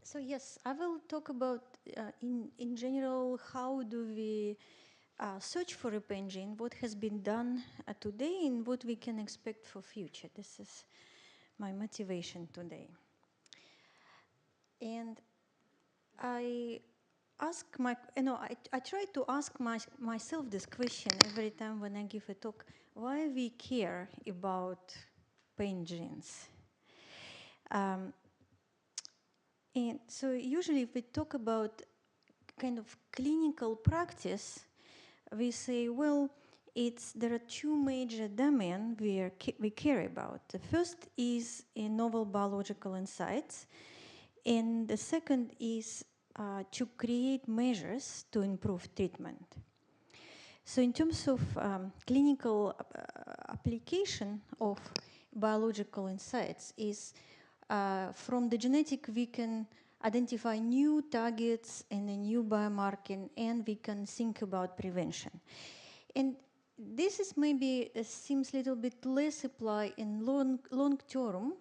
So yes, I will talk about, in general, how do we search for a pain gene, what has been done today, and what we can expect for future. This is my motivation today. And I ask I try to ask myself this question every time when I give a talk: why we care about pain genes? And so usually if we talk about kind of clinical practice, we say, well, there are two major domains we care about. The first is novel biological insights, and the second is to create measures to improve treatment. So in terms of clinical application of biological insights is from the genetic we can identify new targets and a new biomarker, and we can think about prevention. And this is maybe seems a little bit less applied in long-term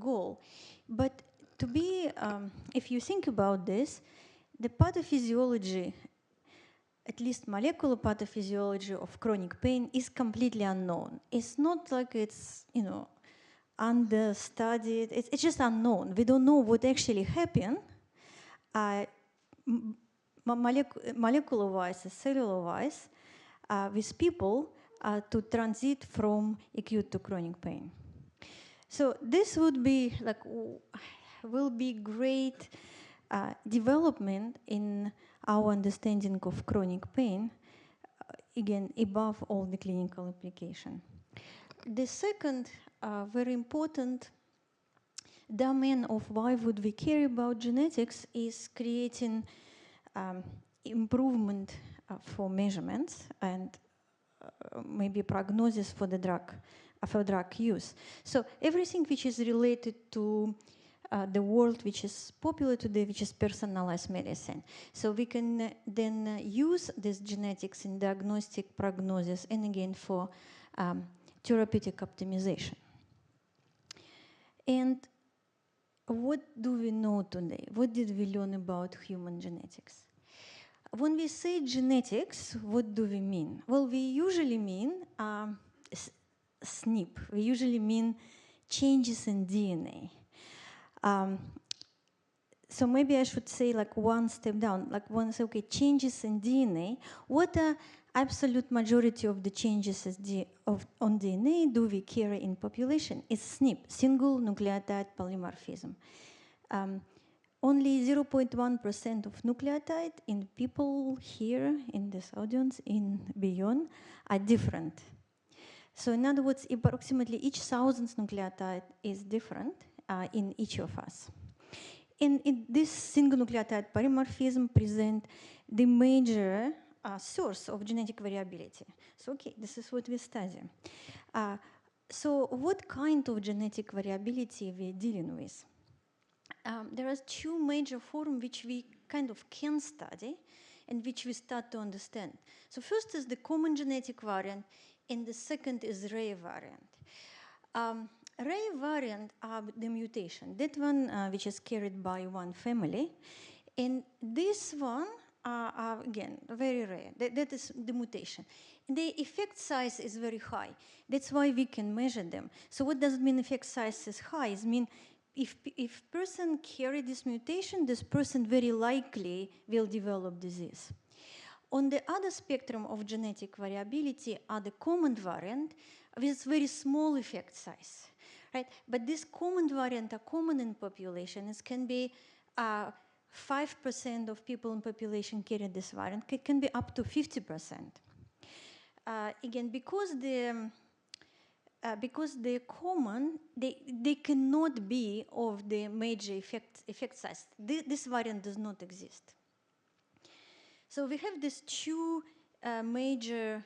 goal, but to be, if you think about this, the pathophysiology, at least molecular pathophysiology of chronic pain, is completely unknown. It's not like it's, understudied. It's just unknown. We don't know what actually happened molecular-wise, cellular-wise, with people to transit from acute to chronic pain. So this would be will be great development in our understanding of chronic pain, again, above all the clinical application. The second very important domain of why would we care about genetics is creating improvement for measurements and maybe prognosis for the drug use. So everything which is related to the world which is popular today, which is personalized medicine. So we can then use this genetics in diagnostic prognosis and again for therapeutic optimization. And what do we know today? What did we learn about human genetics? When we say genetics, what do we mean? Well, we usually mean SNP. We usually mean changes in DNA. So maybe I should say like one step down, like one say, okay, changes in DNA. What are absolute majority of the changes on DNA do we carry in population? It's SNP, single nucleotide polymorphism. Only 0.1% of nucleotide in people here in this audience, in beyond, are different. So in other words, approximately each 1,000th nucleotide is different in each of us. And this single nucleotide polymorphism present the major source of genetic variability. So okay, this is what we study. So what kind of genetic variability we're dealing with? There are two major forms which we kind of can study and which we start to understand. So first is the common genetic variant, and the second is rare variant. Rare variant are the mutation, that one which is carried by one family, and this one are again very rare. That is the mutation. And the effect size is very high. That's why we can measure them. So what does it mean effect size is high? It means if person carry this mutation, this person very likely will develop disease. On the other spectrum of genetic variability are the common variant with very small effect size, right? But this common variant are common in population. It can be 5% of people in population carry this variant. It can be up to 50%. Again, because they're common, they cannot be of the major effect size. This variant does not exist. So we have these two major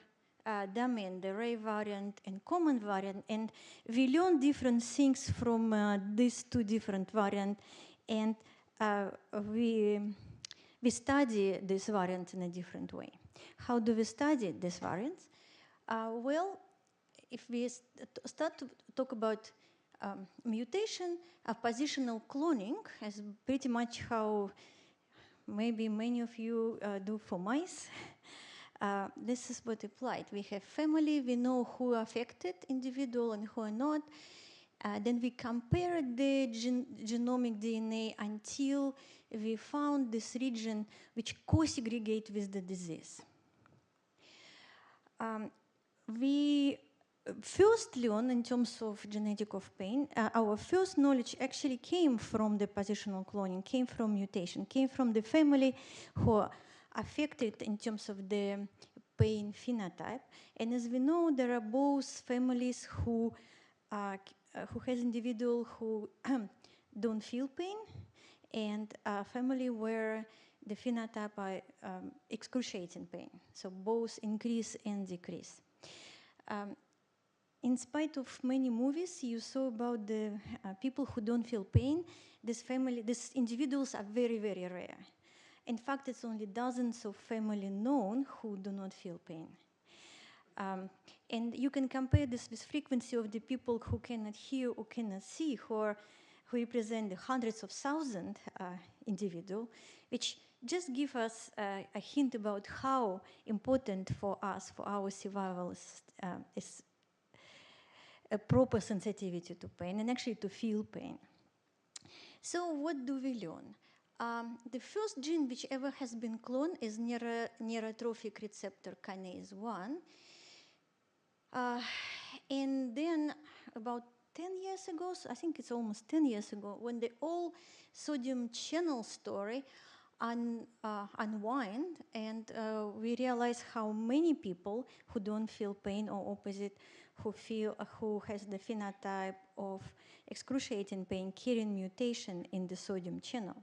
domain, the rare variant and common variant, and we learn different things from these two different variants, and we study this variant in a different way. How do we study these variants? Well, if we start to talk about mutation, positional cloning, is pretty much how maybe many of you do for mice. This is what applied. We have family, we know who are affected individual and who are not. Then we compare the genomic DNA until we found this region which co-segregate with the disease. We first learn in terms of genetic of pain, our first knowledge actually came from the positional cloning, came from mutation, came from the family who are affected in terms of the pain phenotype. And as we know, there are both families who has individual who don't feel pain, and a family where the phenotype are excruciating pain. So both increase and decrease. In spite of many movies you saw about the people who don't feel pain, these individuals are very, very rare. In fact, it's only dozens of families known who do not feel pain. And you can compare this with frequency of the people who cannot hear or cannot see, who represent the hundreds of thousands individuals, which just give us a hint about how important for us, for our survival, is a proper sensitivity to pain and actually to feel pain. So what do we learn? The first gene which ever has been cloned is neurotrophic receptor kinase 1. And then about 10 years ago, so I think it's almost 10 years ago, when the whole sodium channel story unwind, and we realize how many people who don't feel pain or opposite, who has the phenotype of excruciating pain carrying mutation in the sodium channel.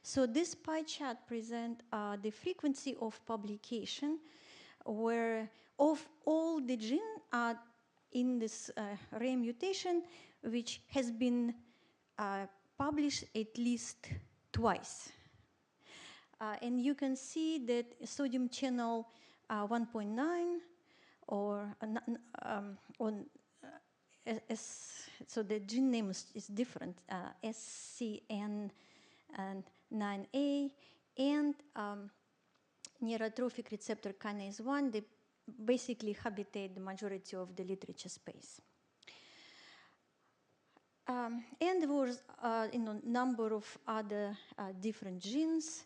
So this pie chart presents the frequency of publication where of all the genes in this rare mutation, which has been published at least twice. And you can see that sodium channel 1.9 or so the gene name is different, SCN9A, and neurotrophic receptor kinase 1, they basically habitate the majority of the literature space. And there was a number of other different genes,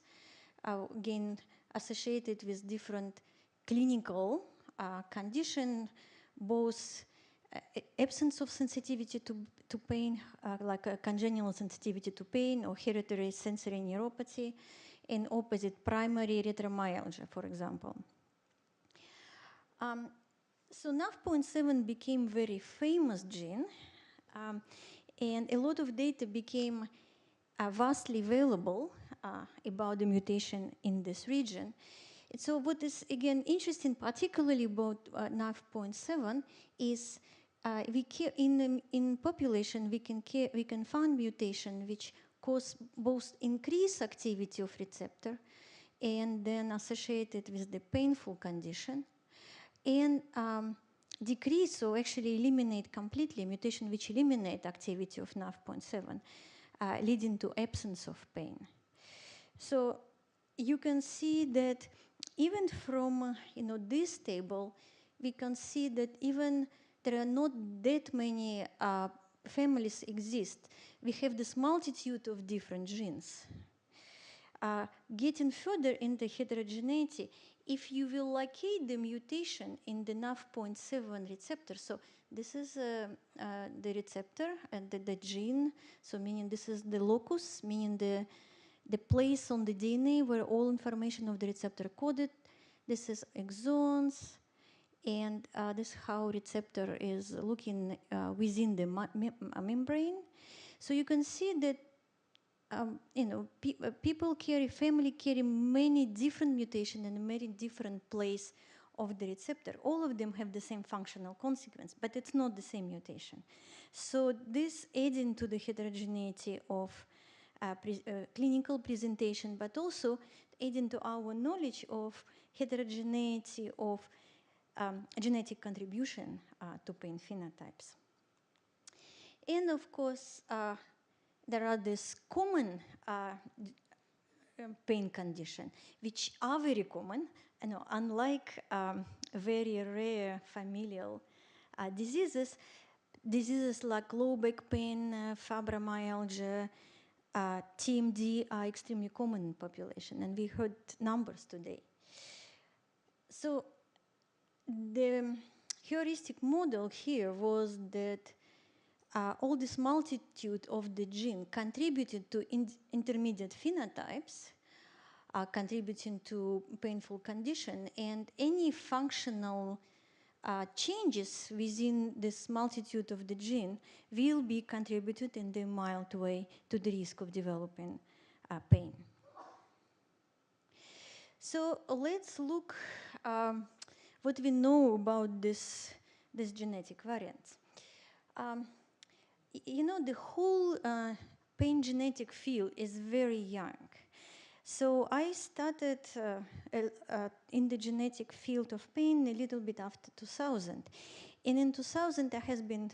again associated with different clinical condition, both absence of sensitivity to pain, like a congenital sensitivity to pain or hereditary sensory neuropathy, and opposite primary erythromyalgia, for example. So NaV.7 became very famous gene, and a lot of data became vastly available about the mutation in this region. And so what is, again, interesting, particularly about NaV.7, is in population we can find mutation which cause both increased activity of receptor and then associated with the painful condition, and decrease, so actually eliminate completely mutation which eliminate activity of NaV.7, leading to absence of pain. So you can see that even from this table, we can see that even there are not that many families exist. We have this multitude of different genes. Getting further into heterogeneity, if you will locate the mutation in the NaV.7 receptor, so this is the receptor and the gene, so meaning this is the locus, meaning the place on the DNA where all information of the receptor coded. This is exons, and this is how receptor is looking within the membrane. So you can see that family carry many different mutations in many different places of the receptor. All of them have the same functional consequence, but it's not the same mutation. So this adding to the heterogeneity of clinical presentation, but also adding to our knowledge of heterogeneity of genetic contribution to pain phenotypes. And of course, there are these common pain condition, which are very common, unlike very rare familial diseases like low back pain, fibromyalgia, TMD are extremely common in population, and we heard numbers today. So the heuristic model here was that all this multitude of the gene contributed to intermediate phenotypes, contributing to painful condition, and any functional changes within this multitude of the gene will be contributed in the mild way to the risk of developing pain. So let's look what we know about this genetic variants. The whole pain genetic field is very young. So I started in the genetic field of pain a little bit after 2000. And in 2000, there has been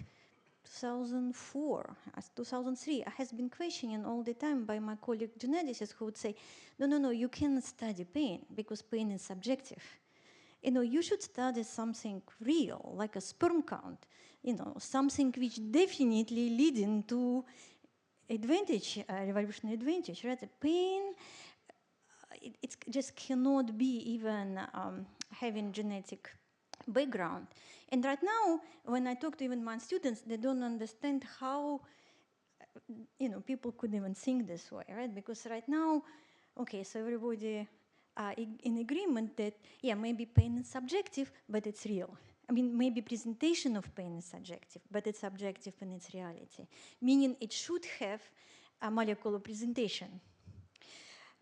2004, 2003, I has been questioning all the time by my colleague geneticists who would say, no, you cannot study pain because pain is subjective. You should study something real, like a sperm count, something which definitely leading to advantage, revolutionary advantage, right? The pain, it just cannot be even having genetic background. And right now, when I talk to even my students, they don't understand how, people could even think this way, right? Because right now, okay, so everybody in agreement that, yeah, maybe pain is subjective, but it's real. I mean, maybe presentation of pain is subjective, but it's objective in its reality, meaning it should have a molecular presentation.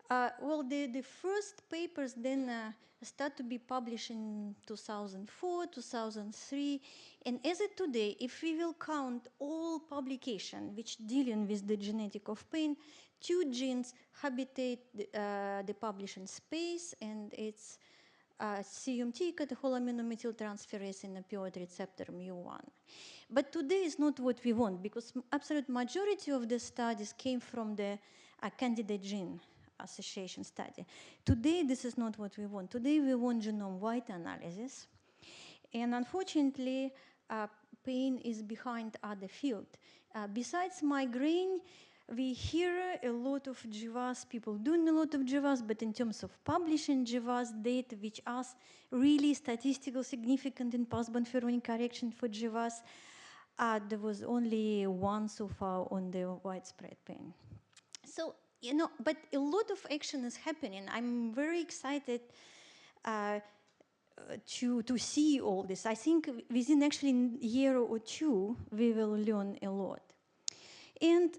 Well, the first papers then start to be published in 2004, 2003, and as of today, if we will count all publications which dealing with the genetic of pain, 2 genes habitate the publishing space, and it's CMT, catecholaminomethyl-transferase, and opioid receptor mu1. But today is not what we want, because absolute majority of the studies came from the candidate gene association study. Today, this is not what we want. Today, we want genome-wide analysis. And unfortunately, pain is behind other field. Besides migraine, we hear a lot of GWAS, people doing a lot of GWAS, but in terms of publishing GWAS data, which are really statistically significant in post-Bonferroni correction for GWAS, there was only one so far on the widespread pain. So, but a lot of action is happening. I'm very excited to see all this. I think within actually a year or two, we will learn a lot. And,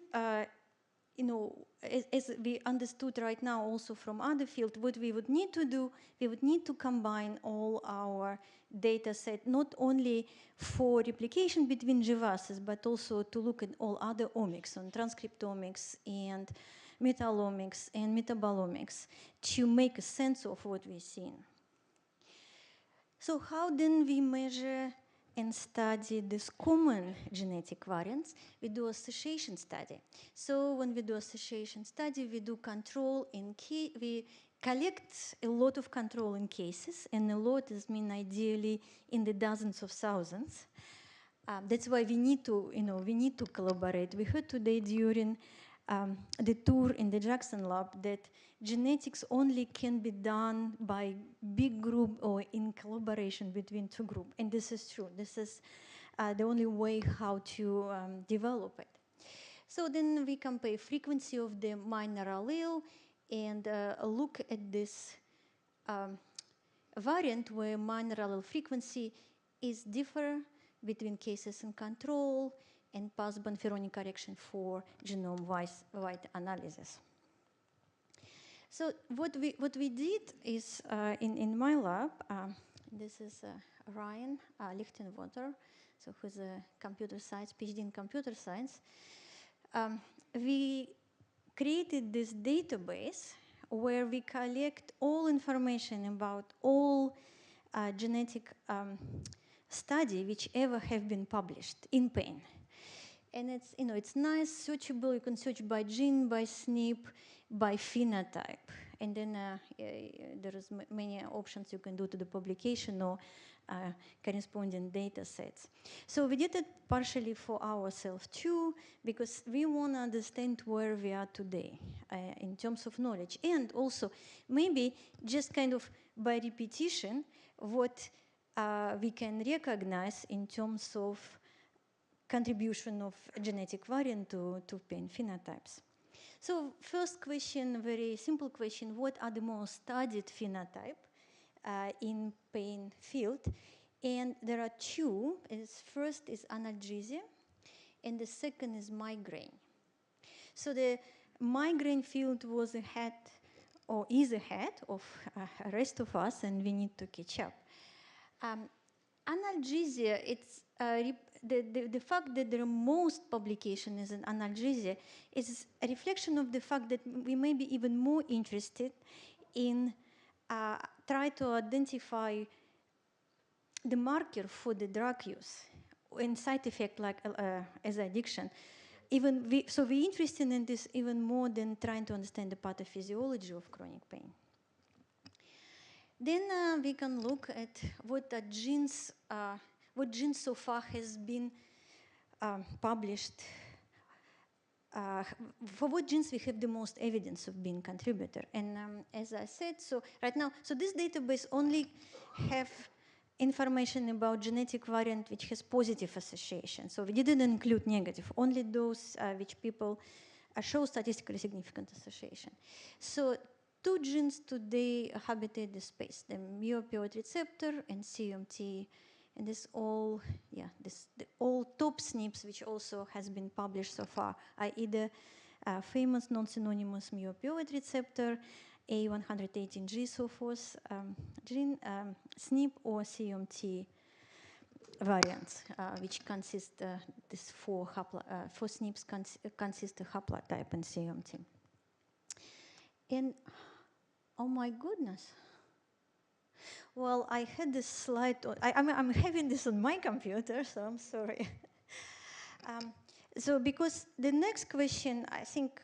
as we understood right now also from other fields, what we would need to do, we would need to combine all our data set, not only for replication between GWASs, but also to look at all other omics, on transcriptomics and metallomics and metabolomics, to make a sense of what we're seeing. So how then we measure and study these common genetic variants? We do association study. So when we do association study, we do control in we collect a lot of control in cases, and a lot is mean ideally in the dozens of thousands. That's why we need to collaborate. We heard today during the tour in the Jackson lab that genetics only can be done by big group or in collaboration between 2 groups. And this is true. This is the only way how to develop it. So then we compare frequency of the minor allele and look at this variant where minor allele frequency is different between cases in control and post-Bonferroni correction for genome-wide analysis. So what we did is in my lab, this is Ryan Lichtenwater, so who's a computer science, PhD in computer science. We created this database where we collect all information about all genetic study which ever have been published in pain. And it's, it's nice, searchable. You can search by gene, by SNP, by phenotype. And then there is many options you can do to the publication or corresponding data sets. So we did it partially for ourselves too, because we want to understand where we are today in terms of knowledge. And also maybe just kind of by repetition, what we can recognize in terms of contribution of genetic variant to pain phenotypes. So first question, very simple question, what are the most studied phenotype in pain field? And there are two. First is analgesia, and the second is migraine. So the migraine field was ahead, or is ahead of the rest of us, and we need to catch up. Analgesia, it's the fact that there are most publication is in analgesia is a reflection of the fact that we may be even more interested in try to identify the marker for the drug use and side effect like as addiction. So we're interested in this even more than trying to understand the pathophysiology of chronic pain. Then we can look at what genes so far has been published. For what genes we have the most evidence of being contributor. And as I said, so right now, so this database only have information about genetic variant which has positive association. So we didn't include negative, only those which people show statistically significant association. So two genes today habitate the space, the mu-opioid receptor and CMT, and this all, all top SNPs which also has been published so far are either famous non-synonymous mu-opioid receptor, A118G so forth gene, SNP or CMT variants, which consist these four SNPs consist of haplotype and CMT. And oh my goodness. Well, I had this slide. I'm having this on my computer, so I'm sorry. So because the next question, I think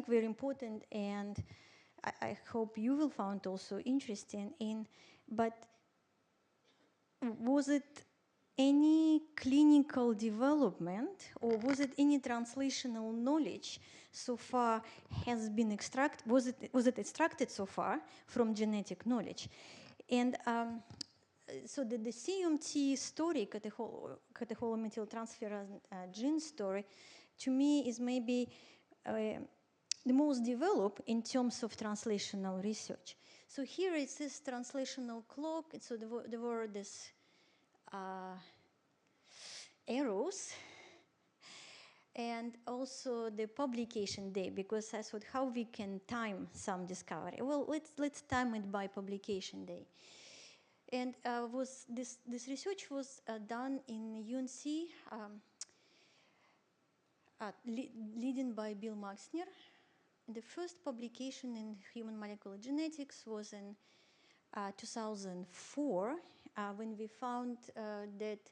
very important, and I hope you will find also interesting. But was it any clinical development, or was it any translational knowledge so far has been extracted? Was it extracted so far from genetic knowledge? And so the CMT story, catecholomethyltransferase gene story, to me is maybe the most developed in terms of translational research. So here it says translational clock, and so there were these arrows, and also the publication day, because I thought how we can time some discovery. Well, let's time it by publication day. And this research was done in UNC, leading by Bill Maxner. The first publication in Human Molecular Genetics was in 2004, when we found that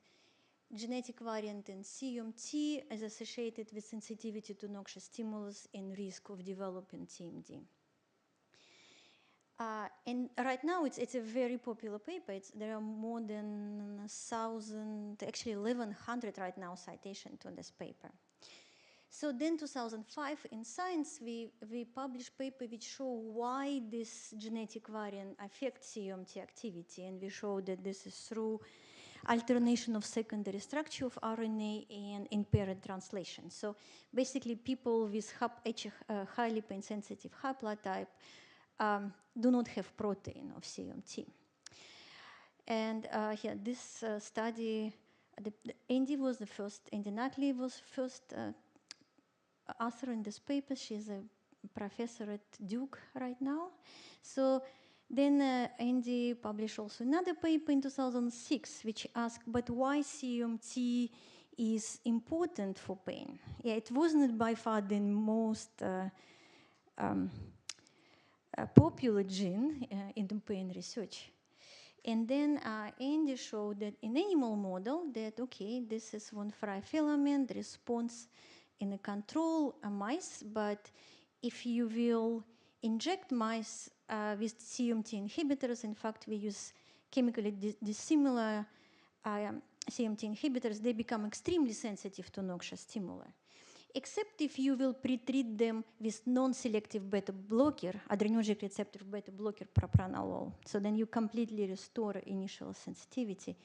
genetic variant in CMT is associated with sensitivity to noxious stimulus and risk of developing TMD. And right now, it's a very popular paper. There are more than 1,000, actually 1,100 right now citation to this paper. So then 2005 in Science, we published paper which show why this genetic variant affects CMT activity. And we showed that this is through alternation of secondary structure of RNA and impaired translation. So basically people with highly pain-sensitive haplotype do not have protein of CMT. And this study, Andy was the first, Andy Nutley was first author in this paper. She's a professor at Duke right now. So then Andy published also another paper in 2006, which asked, but why CMT is important for pain? Yeah, it wasn't by far the most popular gene in the pain research. And then Andy showed that in animal model that, okay, this is one fry filament response in a control mice, but if you will inject mice with CMT inhibitors, in fact, we use chemically dissimilar CMT inhibitors, they become extremely sensitive to noxious stimuli. Except if you will pre-treat them with non-selective beta blocker, adrenergic receptor beta blocker propranolol. So then you completely restore initial sensitivity.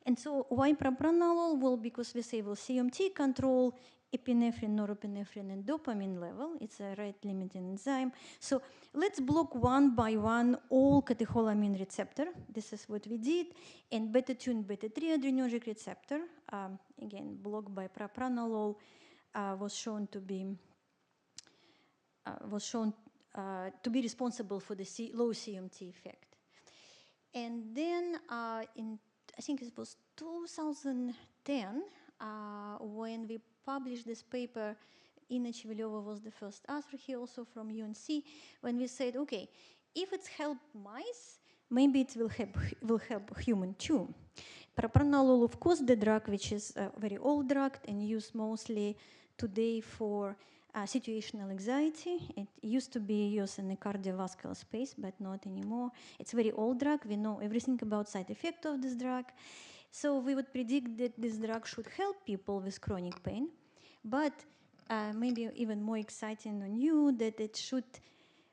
And so why propranolol? Well, because we say, well, CMT control epinephrine, norepinephrine, and dopamine level. It's a rate-limiting enzyme. So let's block one by one all catecholamine receptor. This is what we did. And beta-2 and beta-3 adrenergic receptor, again, blocked by propranolol, was shown to be responsible for the low CMT effect. And then in, I think it was 2010, when we published this paper, Inna Chivilova was the first author here, also from UNC, when we said, okay, if it's helped mice, maybe it will help human too. Propranolol, of course, the drug, which is a very old drug and used mostly today for situational anxiety. It used to be used in the cardiovascular space, but not anymore. It's a very old drug. We know everything about side effects of this drug. So we would predict that this drug should help people with chronic pain, but maybe even more exciting on you, that it should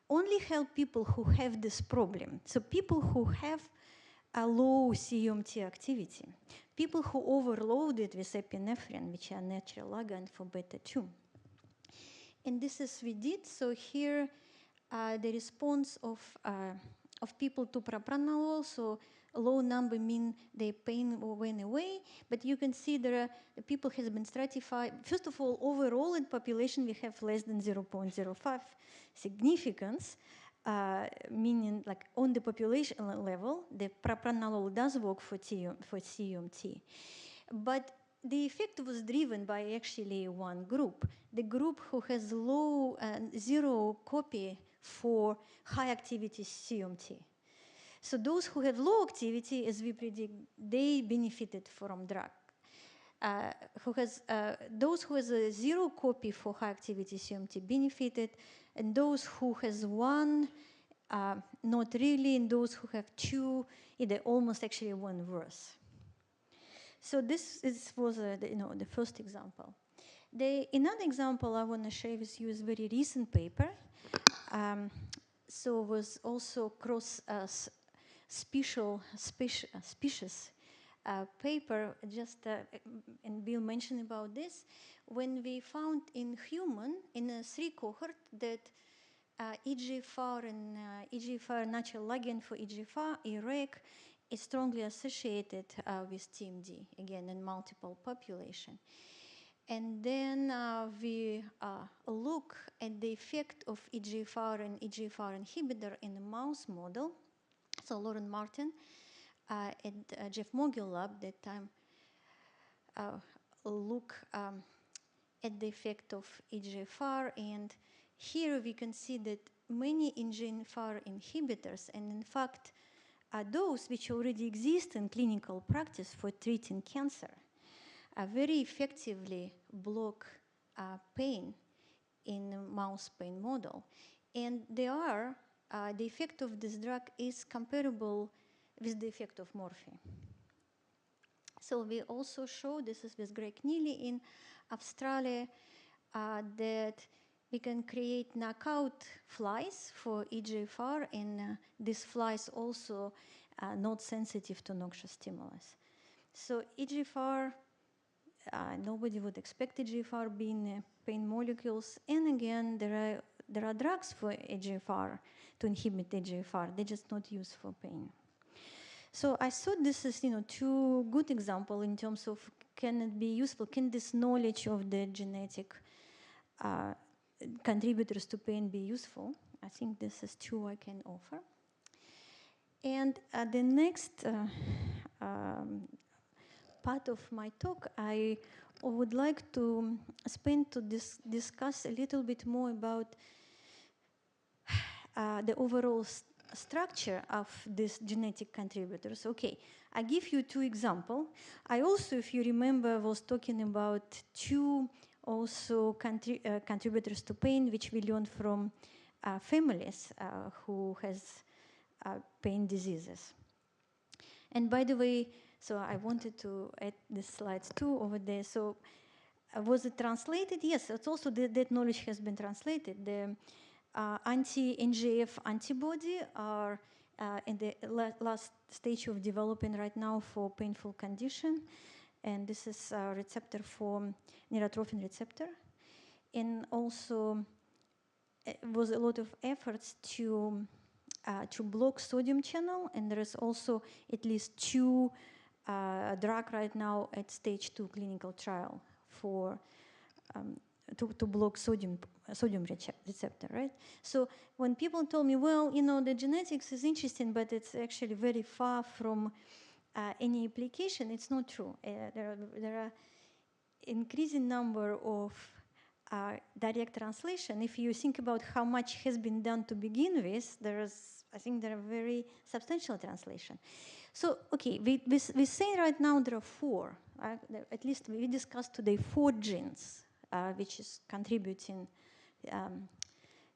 only help people who have this problem. So people who have a low CMT activity, people who overloaded with epinephrine, which are natural ligand for beta-2. And this is we did. So here, the response of people to propranolol, so a low number mean their pain went away, but you can see there the people has been stratified. First of all, overall in population we have less than 0.05 significance, meaning like on the population level, the propranolol does work for CMT. But the effect was driven by actually one group, the group who has low zero copy for high activity CMT. So those who have low activity, as we predict, they benefited from drug. Those who has a zero copy for high activity CMT benefited, and those who has one, not really, and those who have two, they almost actually went worse. So this was the first example. Another example I want to share with you is a very recent paper. So was also cross species paper, just and Bill mentioned about this, when we found in human, in a 3 cohort, that EGFR and EGFR natural ligand for EGFR, EREC, is strongly associated with TMD, again, in multiple population. And then we look at the effect of EGFR and EGFR inhibitor in a mouse model. So Lauren Martin at Jeff Mogil lab that time look at the effect of EGFR, and here we can see that many EGFR inhibitors, and in fact those which already exist in clinical practice for treating cancer, very effectively block pain in a mouse pain model. And the effect of this drug is comparable with the effect of morphine. So we also show, this is with Greg Neely in Australia, that we can create knockout flies for EGFR, and these flies also are not sensitive to noxious stimulus. So EGFR, nobody would expect EGFR being pain molecules, and again, there are drugs for EGFR to inhibit EGFR. They're just not used for pain. So I thought this is, two good examples in terms of can it be useful? Can this knowledge of the genetic contributors to pain be useful? I think this is two I can offer. And the next part of my talk, I would like to spend to discuss a little bit more about the overall structure of these genetic contributors. Okay, I give you two examples. I also, if you remember, was talking about two also contributors to pain, which we learned from families who has pain diseases. And by the way, so I wanted to add the slides too over there. So was it translated? Yes, it's also that knowledge has been translated. The anti-NGF antibody are in the last stage of developing right now for painful condition. And this is a receptor for neurotrophin receptor. And also was a lot of efforts to block sodium channel. And there is also at least two drug right now at stage 2 clinical trial for to block sodium receptor, right? So when people told me, well, you know, the genetics is interesting, but it's actually very far from any application, it's not true. There are increasing number of direct translation. If you think about how much has been done to begin with, I think there are very substantial translation. So, okay, we say right now there are 4, at least we discussed today 4 genes, which is contributing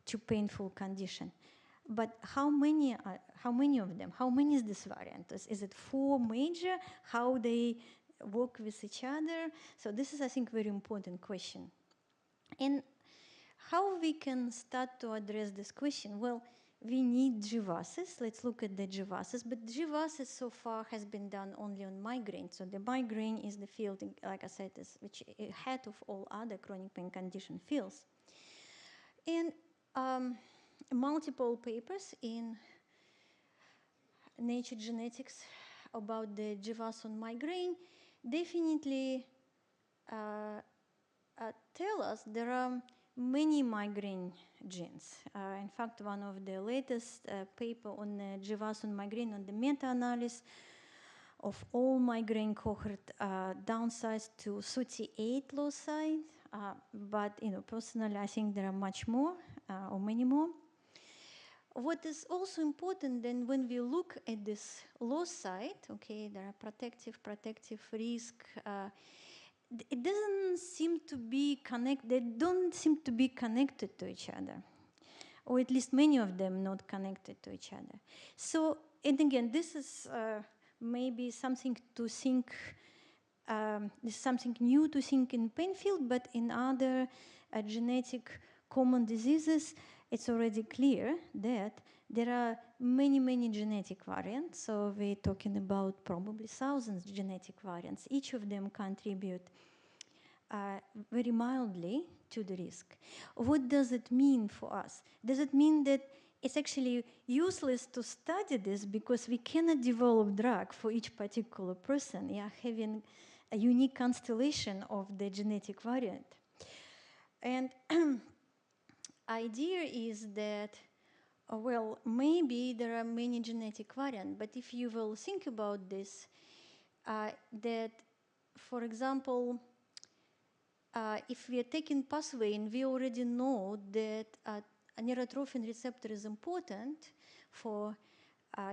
to painful condition. But how many of them? How many is this variant? Is it 4 major? How they work with each other? So this is, I think, very important question. And how we can start to address this question? Well, we need GWASs. Let's look at the GWASs. But GWASs so far has been done only on migraine. So the migraine is the field, like I said, which is ahead of all other chronic pain condition fields. And multiple papers in Nature Genetics about the GWAS on migraine definitely tell us there are many migraine genes. In fact, one of the latest paper on GWAS on migraine on the meta-analysis of all migraine cohort downsized to 38 loci. But you know, personally, I think there are much more or many more. What is also important then when we look at this loci, okay, there are protective risk. It doesn't seem to be connected. They don't seem to be connected to each other, or at least many of them not connected to each other. So, and again, this is maybe something to think. This is something new to think in pain field, but in other genetic common diseases, it's already clear that there are many genetic variants. So we're talking about probably thousands of genetic variants. Each of them contribute very mildly to the risk. What does it mean for us? Does it mean that it's actually useless to study this because we cannot develop drug for each particular person, having a unique constellation of the genetic variant? And idea is that, well, maybe there are many genetic variants, but if you will think about this, that, for example, if we are taking pathway and we already know that a neurotrophin receptor is important for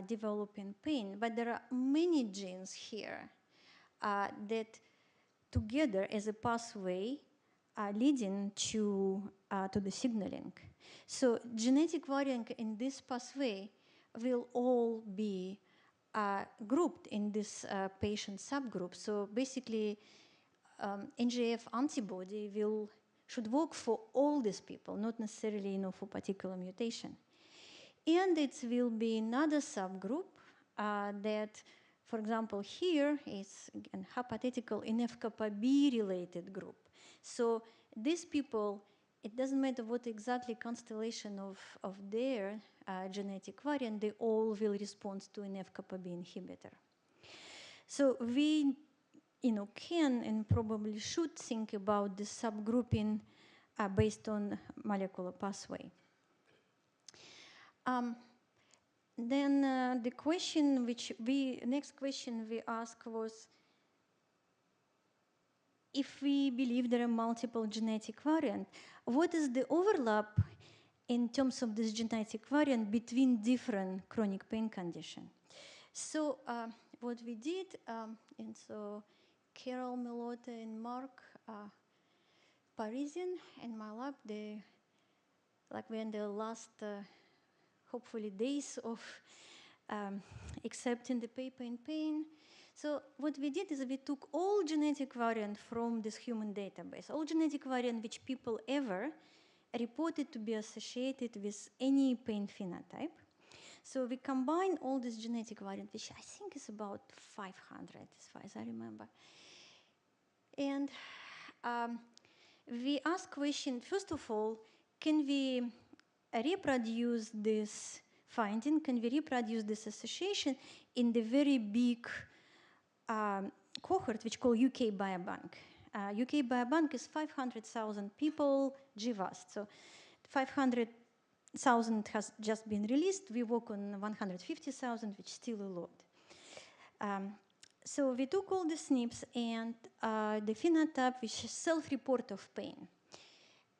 developing pain, but there are many genes here that together as a pathway leading to the signaling. So genetic variant in this pathway will all be grouped in this patient subgroup. So basically, NGF antibody should work for all these people, not necessarily for particular mutation. And it will be another subgroup that, for example, here is a hypothetical NF-kappa-B related group. So these people, it doesn't matter what exactly constellation of their genetic variant, they all will respond to NF-kappa-B inhibitor. So we can and probably should think about the subgrouping based on molecular pathway. Then the question next question we asked was, if we believe there are multiple genetic variants, what is the overlap in terms of this genetic variant between different chronic pain conditions. So what we did, and so Carol, Melotte, and Mark Parisian and my lab, we're in the last, hopefully, days of accepting the paper in pain. So what we did is we took all genetic variant from this human database, all genetic variant which people ever reported to be associated with any pain phenotype. So we combine all this genetic variant, which I think is about 500, as far as I remember. And we ask question, first of all, can we reproduce this finding? Can we reproduce this association in the very big cohort, which called UK Biobank? UK Biobank is 500,000 people, GWAS. So 500,000 has just been released. We work on 150,000, which is still a lot. So we took all the SNPs and the phenotype, which is self-report of pain.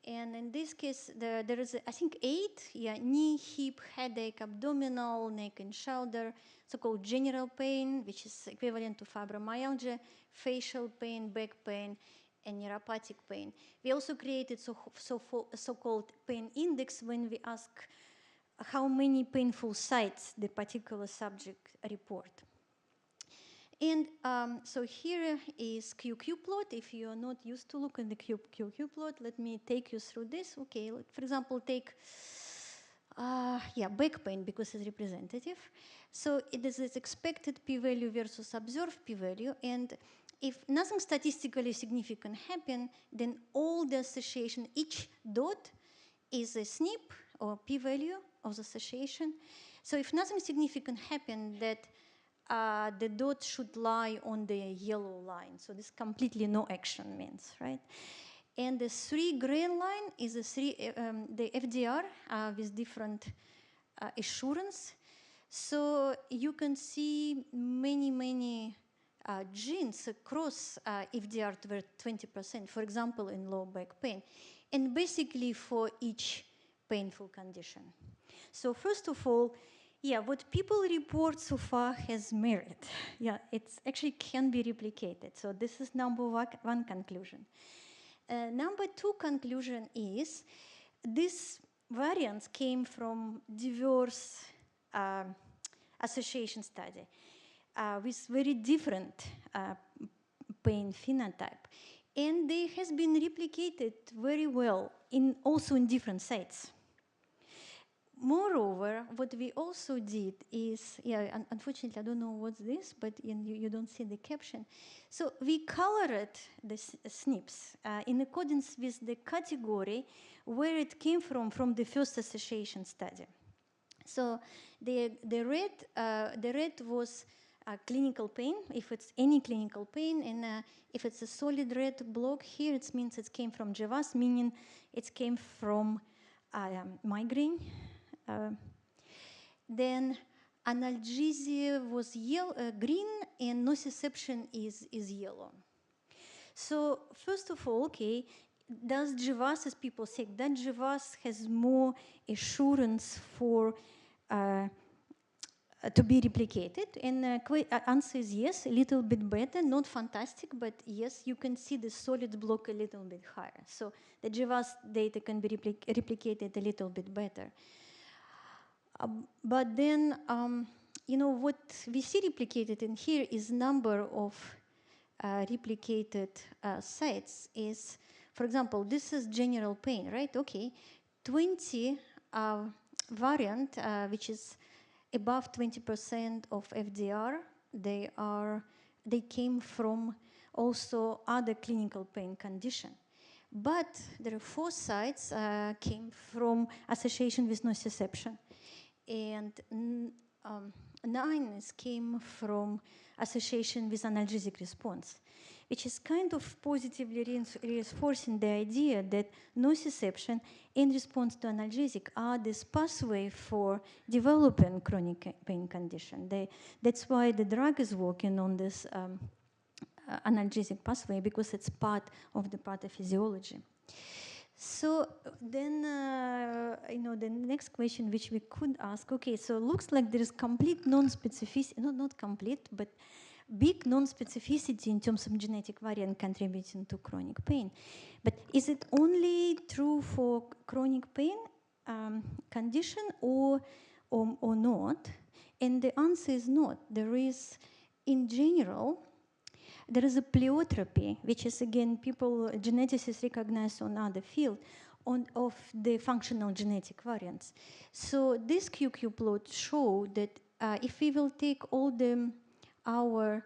And in this case, there is, I think, 8, knee, hip, headache, abdominal, neck and shoulder, so-called general pain, which is equivalent to fibromyalgia, facial pain, back pain, and neuropathic pain. We also created so-called pain index when we ask how many painful sites the particular subject report. And so here is QQ plot. If you are not used to look at the QQ plot, let me take you through this. Okay, for example, take back pain because it's representative. So it is its expected p-value versus observed p-value. And if nothing statistically significant happen, then all the association, each dot is a SNP or p-value of the association. So if nothing significant happen, that the dot should lie on the yellow line. So this completely no action means, right? And the 3 green line is the FDR with different assurance. So you can see many genes across FDR to 20%, for example, in low back pain, and basically for each painful condition. So first of all, what people report so far has merit. It actually can be replicated. So this is number one conclusion. Number 2 conclusion is these variants came from diverse association study with very different pain phenotype. And they has been replicated very well also in different sites. Moreover, what we also did is, unfortunately, I don't know what's this, but you don't see the caption. So we colored the SNPs in accordance with the category where it came from the first association study. So the red was clinical pain, if it's any clinical pain, and if it's a solid red block here, it means it came from GWAS, meaning it came from migraine. Then analgesia was green, and nociception is yellow. So first of all, okay, does GWAS, as people say, that GWAS has more assurance for to be replicated? And answer is yes, a little bit better, not fantastic, but yes, you can see the solid block a little bit higher. So the GWAS data can be replicated a little bit better. But then, what we see replicated in here is number of replicated sites is, for example, this is general pain, right? Okay, 20 variant, which is above 20% of FDR, they came from also other clinical pain condition. But there are 4 sites came from association with nociception. And 9 came from association with analgesic response, which is kind of positively reinforcing the idea that nociception in response to analgesic are this pathway for developing chronic pain condition. That's why the drug is working on this analgesic pathway, because it's part of the pathophysiology. So then, the next question which we could ask, okay, so looks like there is complete non-specificity, not complete, but big non-specificity in terms of genetic variant contributing to chronic pain. But is it only true for chronic pain condition or not? And the answer is not. There is, in general, there is a pleiotropy, which is again geneticists recognize on other field of the functional genetic variants. So this QQ plot show that if we will take all our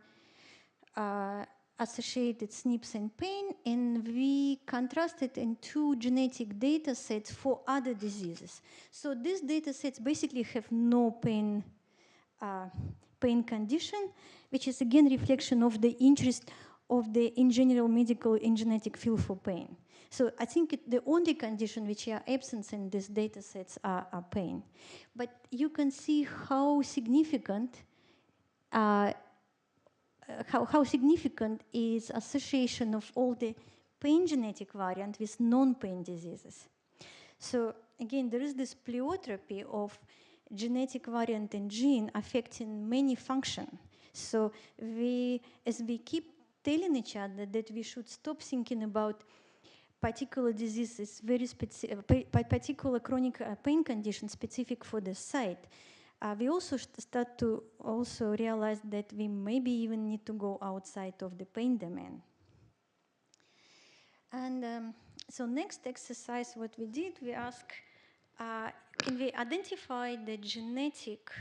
associated SNPs and pain, and we contrast it in two genetic data sets for other diseases. So these data sets basically have no pain condition, which is again reflection of the interest of the in general medical and genetic field for pain. So I think the only condition which are absent in these data sets are pain. But you can see how significant how significant is association of all the pain genetic variant with non-pain diseases. So again, there is this pleiotropy of genetic variant and gene affecting many functions. So as we keep telling each other that we should stop thinking about particular diseases, particular chronic pain condition specific for the site, we also start to also realize that we maybe even need to go outside of the pain domain. And so next exercise, what we did, we asked, can we identify the genetic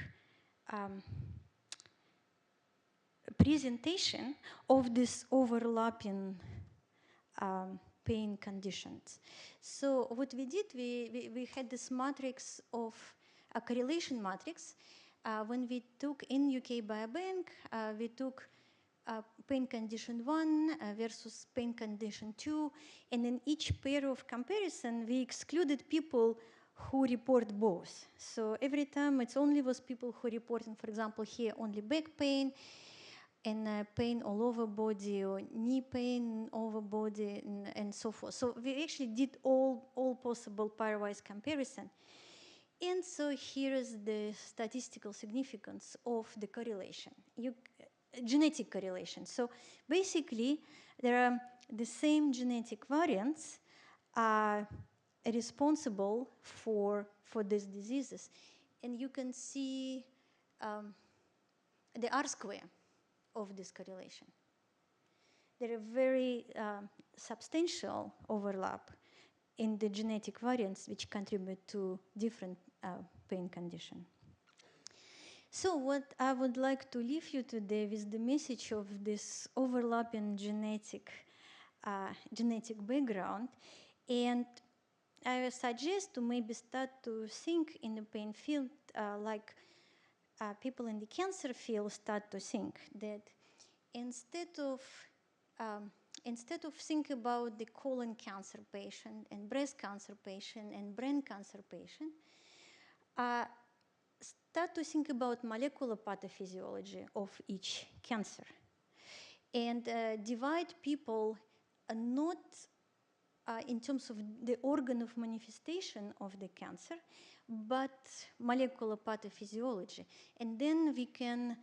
presentation of this overlapping pain conditions? So what we did, we had this matrix of a correlation matrix. When we took in UK Biobank, we took pain condition 1 versus pain condition 2, and in each pair of comparison, we excluded people who report both. So every time it's only was people who reporting, for example, here only back pain, and pain all over body, or knee pain over body, and so forth. So we actually did all possible pairwise comparison. And so here is the statistical significance of the correlation, genetic correlation. So basically, there are the same genetic variants are responsible for these diseases. And you can see the R square of this correlation. There are very substantial overlap in the genetic variants which contribute to different pain condition. So what I would like to leave you today with the message of this overlapping genetic background, and I suggest to maybe start to think in the pain field like people in the cancer field start to think, that instead of think about the colon cancer patient and breast cancer patient and brain cancer patient, start to think about molecular pathophysiology of each cancer, and divide people not in terms of the organ of manifestation of the cancer, but molecular pathophysiology. And then we can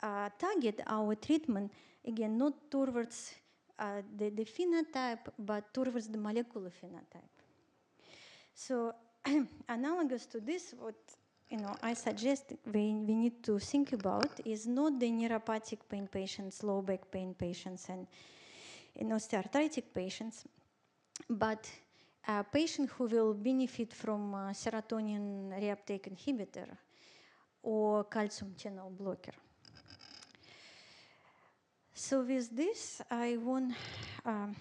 target our treatment, again, not towards the phenotype, but towards the molecular phenotype. So analogous to this, what I suggest we need to think about is not the neuropathic pain patients, low back pain patients, and osteoarthritic patients, but a patient who will benefit from serotonin reuptake inhibitor or calcium channel blocker. So with this, I want to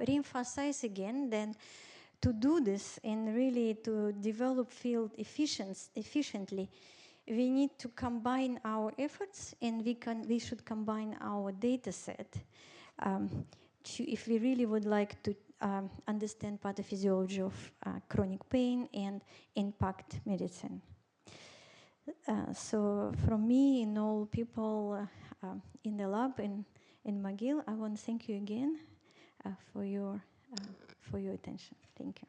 reemphasize again that to do this and really to develop field efficiently, we need to combine our efforts, and we should combine our data set if we really would like to understand pathophysiology of chronic pain and impact medicine. So from me and all people in the lab in McGill, I want to thank you again for your for your attention. Thank you.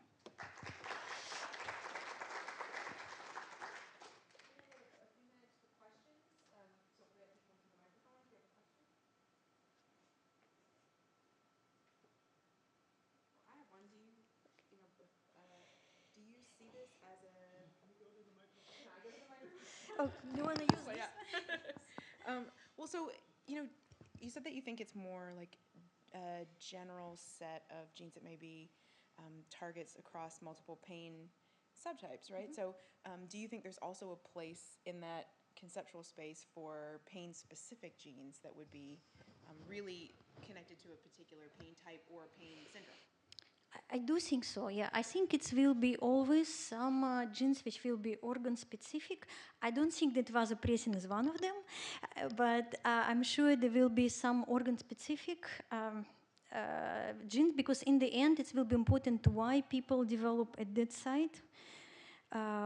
Do you see this as a? Can you go to the microphone? Can I go to the microphone? Oh, do you want to use this? Well, so you said that you think it's more like a general set of genes that may be targets across multiple pain subtypes, right? So, do you think there's also a place in that conceptual space for pain-specific genes that would be really connected to a particular pain type or pain syndrome? I do think so, yeah. I think it will be always some genes which will be organ specific. I don't think that vasopressin is one of them, but I'm sure there will be some organ specific genes, because in the end it will be important why people develop at that site,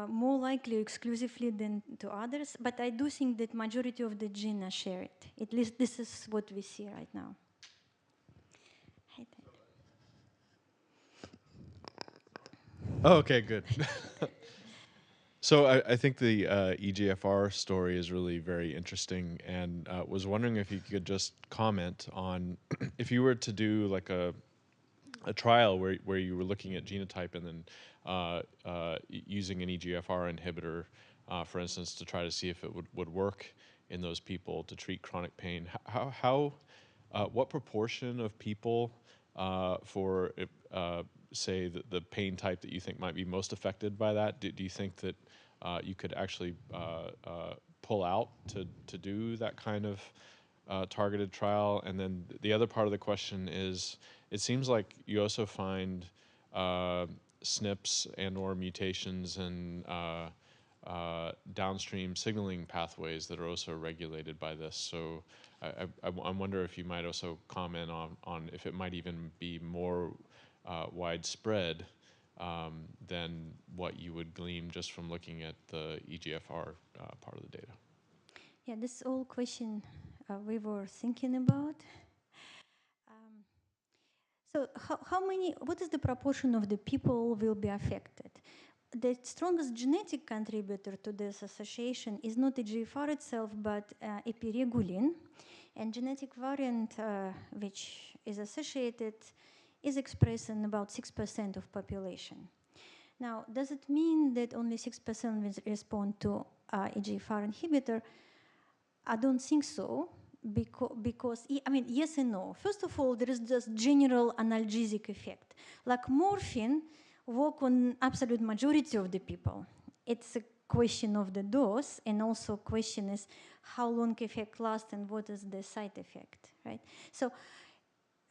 more likely exclusively than to others. But I do think that majority of the genes are shared. At least this is what we see right now. Oh, okay, good. So I think the EGFR story is really very interesting, and was wondering if you could just comment on if you were to do like a trial where you were looking at genotype and then using an EGFR inhibitor, for instance, to try to see if it would work in those people to treat chronic pain. What proportion of people for say the pain type that you think might be most affected by that? Do you think that you could actually pull out to do that kind of targeted trial? And then the other part of the question is, it seems like you also find SNPs and or mutations and downstream signaling pathways that are also regulated by this. So I wonder if you might also comment on if it might even be more widespread than what you would glean just from looking at the EGFR part of the data. Yeah, this all question we were thinking about. So what is the proportion of the people will be affected? The strongest genetic contributor to this association is not EGFR itself, but epiregulin. And genetic variant which is associated is expressed in about 6% of population. Now, does it mean that only 6% will respond to EGFR inhibitor? I don't think so, because I mean, yes and no. First of all, there is just general analgesic effect. Like morphine work on absolute majority of the people. It's a question of the dose, and also question is how long effect lasts and what is the side effect, right? So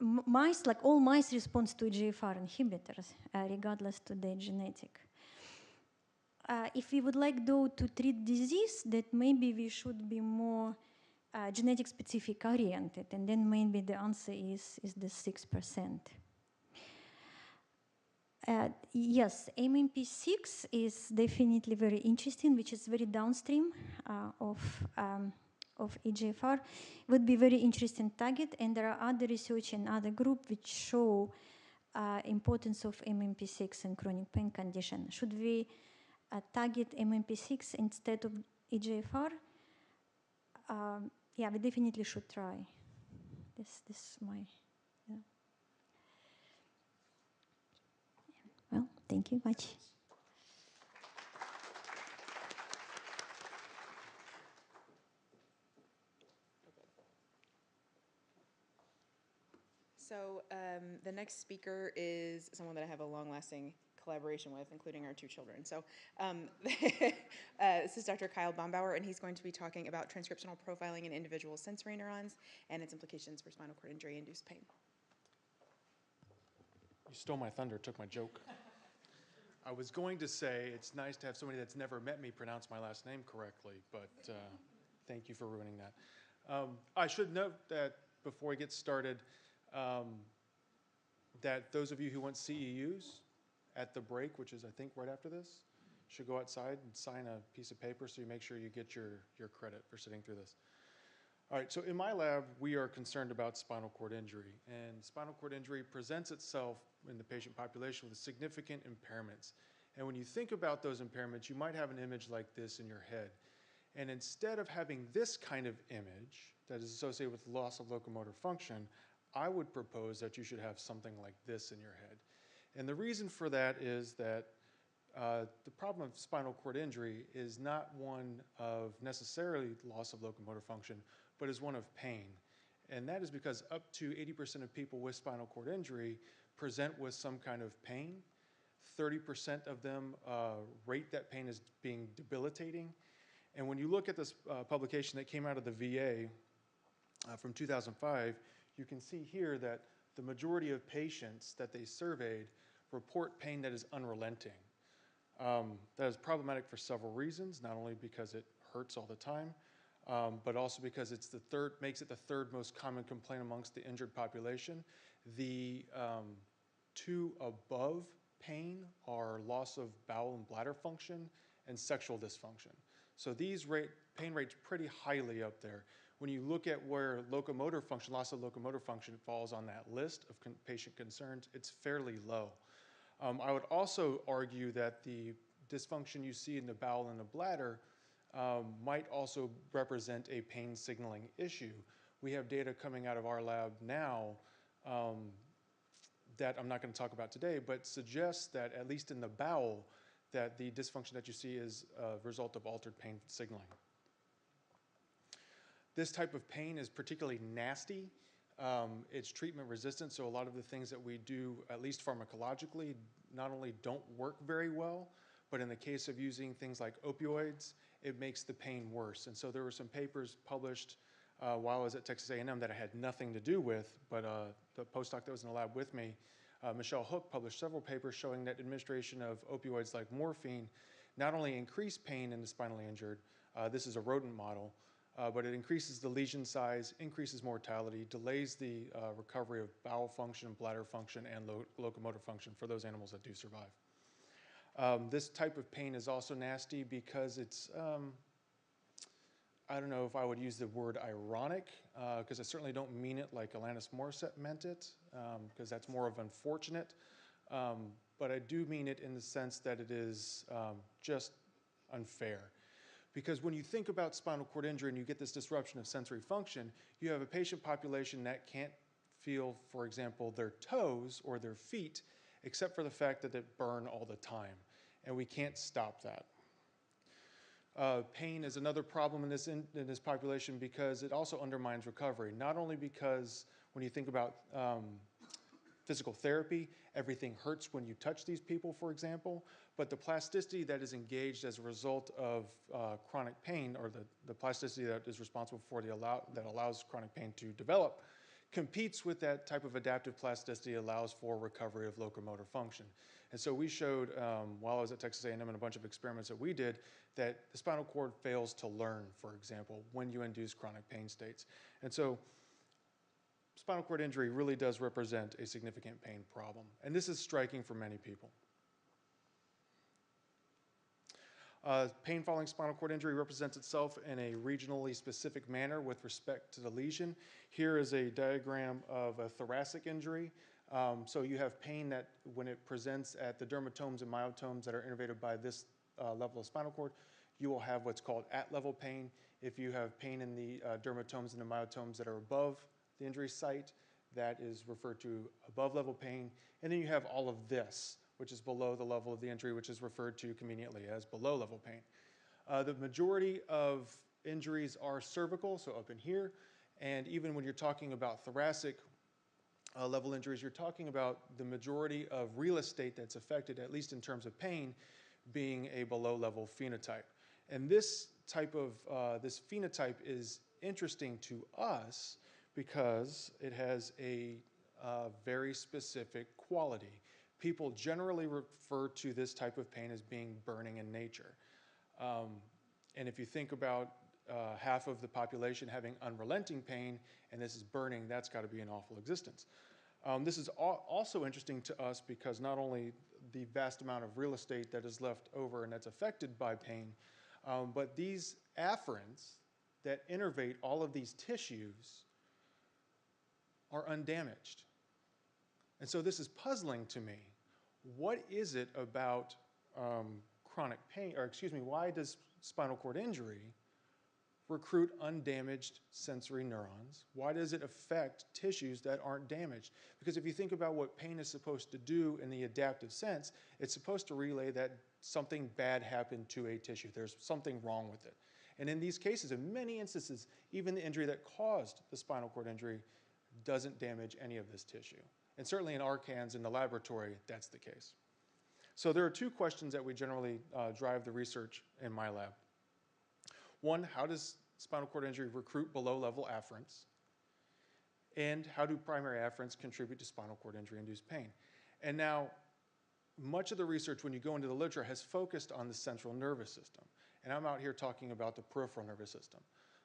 mice, like all mice, respond to EGFR inhibitors, regardless to their genetic. If we would like, though, to treat disease, that maybe we should be more genetic specific oriented, and then maybe the answer is the 6%. Yes, MMP6 is definitely very interesting, which is very downstream of EGFR. Would be very interesting target, and there are other research in other group which show importance of MMP6 in chronic pain condition. Should we target MMP6 instead of EGFR? Yeah, we definitely should try. This is my. Yeah. Well, thank you much. So the next speaker is someone that I have a long-lasting collaboration with, including our two children. So this is Dr. Kyle Baumbauer, and he's going to be talking about transcriptional profiling in individual sensory neurons and its implications for spinal cord injury-induced pain. You stole my thunder, took my joke. I was going to say it's nice to have somebody that's never met me pronounce my last name correctly, but thank you for ruining that. I should note that before we get started, that those of you who want CEUs at the break, which is I think right after this, should go outside and sign a piece of paper so you make sure you get your credit for sitting through this. All right, so in my lab, we are concerned about spinal cord injury. And spinal cord injury presents itself in the patient population with significant impairments. And when you think about those impairments, you might have an image like this in your head. And instead of having this kind of image that is associated with loss of locomotor function, I would propose that you should have something like this in your head. And the reason for that is that the problem of spinal cord injury is not one of necessarily loss of locomotor function, but is one of pain. And that is because up to 80% of people with spinal cord injury present with some kind of pain. 30% of them rate that pain as being debilitating. And when you look at this publication that came out of the VA from 2005, you can see here that the majority of patients that they surveyed report pain that is unrelenting. That is problematic for several reasons, not only because it hurts all the time, but also because it's makes it the third most common complaint amongst the injured population. The two above pain are loss of bowel and bladder function and sexual dysfunction. So these pain rates pretty highly up there. When you look at where locomotor function, loss of locomotor function falls on that list of patient concerns, it's fairly low. I would also argue that the dysfunction you see in the bowel and the bladder might also represent a pain signaling issue. We have data coming out of our lab now that I'm not going to talk about today, but suggests that at least in the bowel, that the dysfunction that you see is a result of altered pain signaling. This type of pain is particularly nasty. It's treatment resistant, so a lot of the things that we do, at least pharmacologically, not only don't work very well, but in the case of using things like opioids, it makes the pain worse. And so there were some papers published while I was at Texas A&M that I had nothing to do with, but the postdoc that was in the lab with me, Michelle Hook, published several papers showing that administration of opioids like morphine not only increased pain in the spinally injured, this is a rodent model, but it increases the lesion size, increases mortality, delays the recovery of bowel function, bladder function, and locomotor function for those animals that do survive. This type of pain is also nasty because it's, I don't know if I would use the word ironic, because I certainly don't mean it like Alanis Morissette meant it, because that's more of unfortunate. But I do mean it in the sense that it is just unfair. Because when you think about spinal cord injury and you get this disruption of sensory function, you have a patient population that can't feel, for example, their toes or their feet, except for the fact that they burn all the time. And we can't stop that. Pain is another problem in this population because it also undermines recovery. Not only because when you think about physical therapy, everything hurts when you touch these people, for example, but the plasticity that is engaged as a result of chronic pain, or the plasticity that is responsible for that allows chronic pain to develop, competes with that type of adaptive plasticity, allows for recovery of locomotor function. And so we showed, while I was at Texas A&M and a bunch of experiments that we did, that the spinal cord fails to learn, for example, when you induce chronic pain states. And so spinal cord injury really does represent a significant pain problem. And this is striking for many people. Pain following spinal cord injury represents itself in a regionally specific manner with respect to the lesion. Here is a diagram of a thoracic injury. So you have pain that when it presents at the dermatomes and myotomes that are innervated by this level of spinal cord, you will have what's called at-level pain. If you have pain in the dermatomes and the myotomes that are above the injury site, that is referred to above-level pain. And then you have all of this, which is below the level of the injury, which is referred to conveniently as below-level pain. The majority of injuries are cervical, so up in here. And even when you're talking about thoracic level injuries, you're talking about the majority of real estate that's affected, at least in terms of pain, being a below-level phenotype. And this type of, this phenotype is interesting to us because it has a very specific quality. People generally refer to this type of pain as being burning in nature. And if you think about half of the population having unrelenting pain, and this is burning, that's got to be an awful existence. This is also interesting to us because not only the vast amount of real estate that is left over and that's affected by pain, but these afferents that innervate all of these tissues are undamaged. And so this is puzzling to me. What is it about chronic pain, or excuse me, why does spinal cord injury recruit undamaged sensory neurons? Why does it affect tissues that aren't damaged? Because if you think about what pain is supposed to do in the adaptive sense, it's supposed to relay that something bad happened to a tissue. There's something wrong with it. And in these cases, in many instances, even the injury that caused the spinal cord injury doesn't damage any of this tissue. And certainly in our cans in the laboratory, that's the case. So there are two questions that we generally drive the research in my lab. One, how does spinal cord injury recruit below-level afferents? And how do primary afferents contribute to spinal cord injury-induced pain? And now, much of the research, when you go into the literature, has focused on the central nervous system. And I'm out here talking about the peripheral nervous system.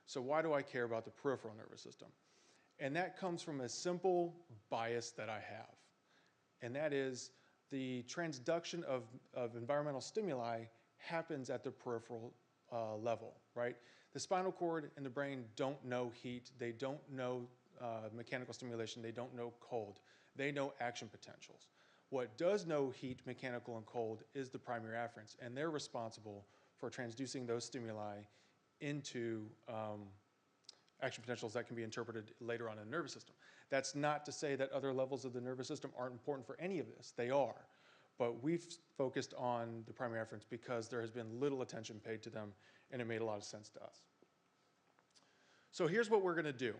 So why do I care about the peripheral nervous system? And that comes from a simple bias that I have. And that is the transduction of environmental stimuli happens at the peripheral level, right? The spinal cord and the brain don't know heat. They don't know mechanical stimulation. They don't know cold. They know action potentials. What does know heat, mechanical, and cold is the primary afferents, and they're responsible for transducing those stimuli into action potentials that can be interpreted later on in the nervous system. That's not to say that other levels of the nervous system aren't important for any of this. They are. But we've focused on the primary afferents because there has been little attention paid to them, and it made a lot of sense to us. So here's what we're going to do.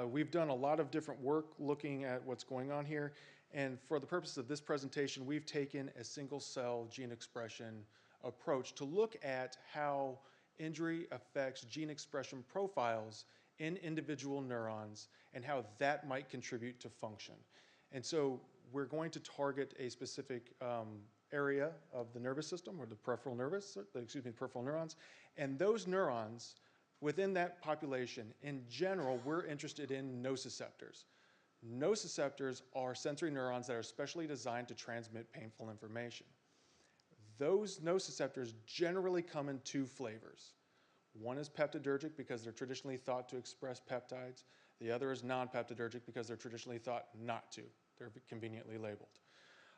We've done a lot of different work looking at what's going on here. And for the purpose of this presentation, we've taken a single-cell gene expression approach to look at how injury affects gene expression profiles in individual neurons and how that might contribute to function. And so we're going to target a specific area of the nervous system, or the peripheral peripheral neurons. And those neurons, within that population, in general, we're interested in nociceptors. Nociceptors are sensory neurons that are specially designed to transmit painful information. Those nociceptors generally come in two flavors. One is peptidergic because they're traditionally thought to express peptides. The other is non-peptidergic because they're traditionally thought not to. They're conveniently labeled.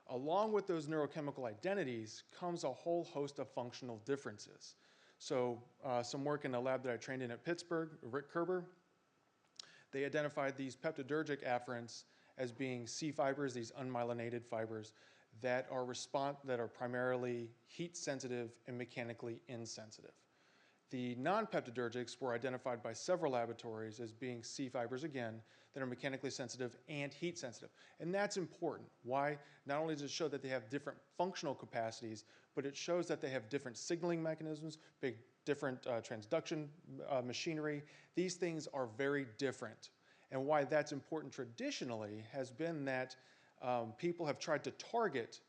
Along with those neurochemical identities comes a whole host of functional differences. So some work in a lab that I trained in at Pittsburgh, Rick Kerber, they identified these peptidergic afferents as being C fibers, these unmyelinated fibers, that are primarily heat sensitive and mechanically insensitive. The non-peptidergics were identified by several laboratories as being C fibers, again, that are mechanically sensitive and heat sensitive. And that's important. Why? Not only does it show that they have different functional capacities, but it shows that they have different signaling mechanisms, different transduction machinery. These things are very different. And why that's important traditionally has been that people have tried to target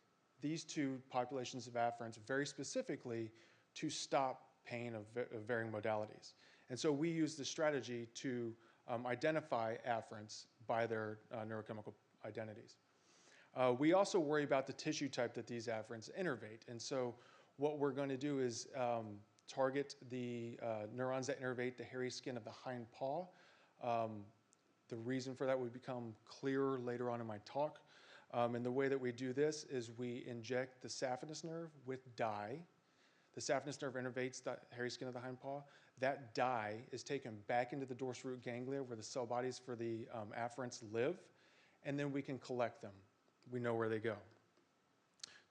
these two populations of afferents very specifically to stop pain of varying modalities. And so we use the strategy to identify afferents by their neurochemical identities. We also worry about the tissue type that these afferents innervate. And so what we're going to do is target the neurons that innervate the hairy skin of the hind paw. The reason for that will become clearer later on in my talk. And the way that we do this is we inject the saphenous nerve with dye. The saphenous nerve innervates the hairy skin of the hind paw. That dye is taken back into the dorsal root ganglia where the cell bodies for the afferents live, and then we can collect them. We know where they go.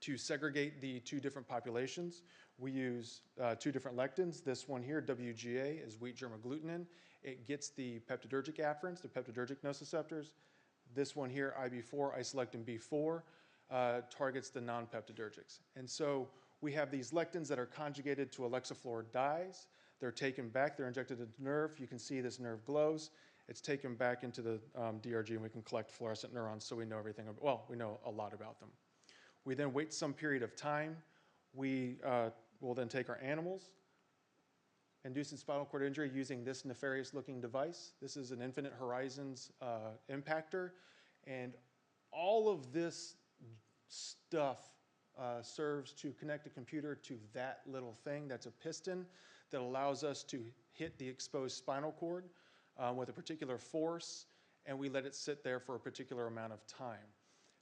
To segregate the two different populations, we use two different lectins. This one here, WGA, is wheat germ agglutinin. It gets the peptidergic afferents, the peptidergic nociceptors. This one here, IB4, isolectin B4, targets the non-peptidergics. And so we have these lectins that are conjugated to alexafluoride dyes. They're taken back, they're injected into the nerve. You can see this nerve glows. It's taken back into the DRG, and we can collect fluorescent neurons, so we know everything, well, we know a lot about them. We then wait some period of time. We will then take our animals, induce spinal cord injury using this nefarious looking device. This is an Infinite Horizons impactor, and all of this stuff serves to connect a computer to that little thing. That's a piston that allows us to hit the exposed spinal cord with a particular force, and we let it sit there for a particular amount of time.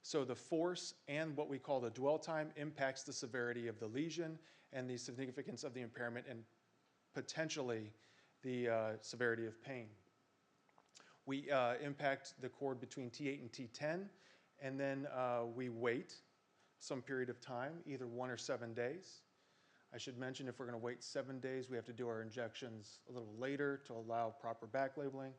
So the force and what we call the dwell time impacts the severity of the lesion and the significance of the impairment and potentially the severity of pain. We impact the cord between T8 and T10, and then we wait some period of time, either 1 or 7 days. I should mention if we're going to wait 7 days, we have to do our injections a little later to allow proper back labeling.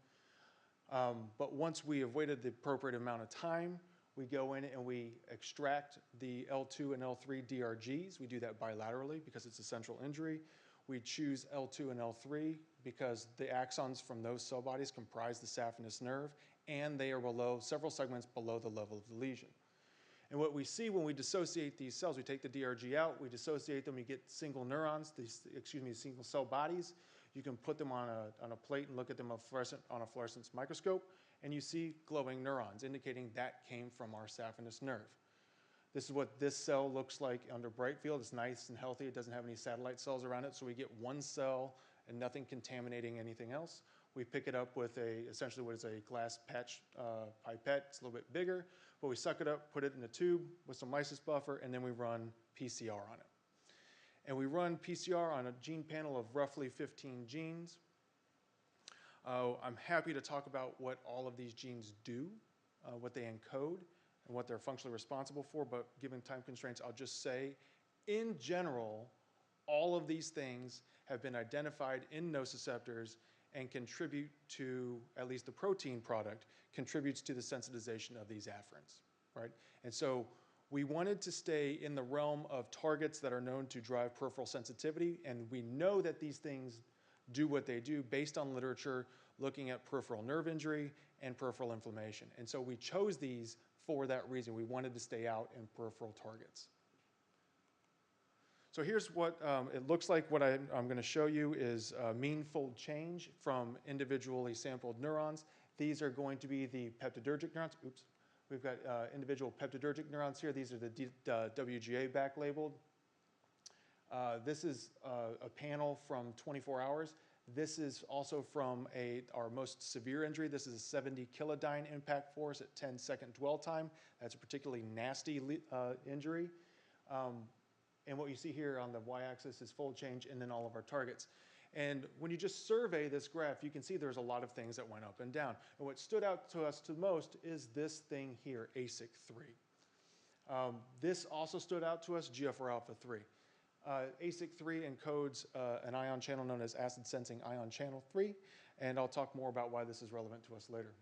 But once we have waited the appropriate amount of time, we go in and we extract the L2 and L3 DRGs. We do that bilaterally because it's a central injury. We choose L2 and L3 because the axons from those cell bodies comprise the saphenous nerve, and they are below, several segments below the level of the lesion. And what we see when we dissociate these cells, we take the DRG out, we dissociate them, we get single neurons, single cell bodies. You can put them on a plate and look at them on a fluorescence microscope, and you see glowing neurons, indicating that came from our saphenous nerve. This is what this cell looks like under bright field. It's nice and healthy. It doesn't have any satellite cells around it, so we get one cell and nothing contaminating anything else. We pick it up with essentially what is a glass patch pipette. It's a little bit bigger, but we suck it up, put it in a tube with some lysis buffer, and then we run PCR on it. And we run PCR on a gene panel of roughly 15 genes. I'm happy to talk about what all of these genes do, what they encode, and what they're functionally responsible for, but given time constraints, I'll just say, in general, all of these things have been identified in nociceptors and contribute to, at least the protein product, contributes to the sensitization of these afferents, right? And so we wanted to stay in the realm of targets that are known to drive peripheral sensitivity, and we know that these things do what they do based on literature looking at peripheral nerve injury and peripheral inflammation. And so we chose these for that reason. We wanted to stay out in peripheral targets. So here's what it looks like. What I'm going to show you is mean fold change from individually sampled neurons. These are going to be the peptidergic neurons. Oops. We've got individual peptidergic neurons here. These are the WGA back labeled. This is a panel from 24 hours. This is also from our most severe injury. This is a 70 kilodyne impact force at 10-second dwell time. That's a particularly nasty injury. And what you see here on the y-axis is fold change and then all of our targets. And when you just survey this graph, you can see there's a lot of things that went up and down. And what stood out to us the most is this thing here, ASIC3. This also stood out to us, GFR alpha 3. ASIC3 encodes an ion channel known as acid sensing ion channel 3, and I'll talk more about why this is relevant to us later.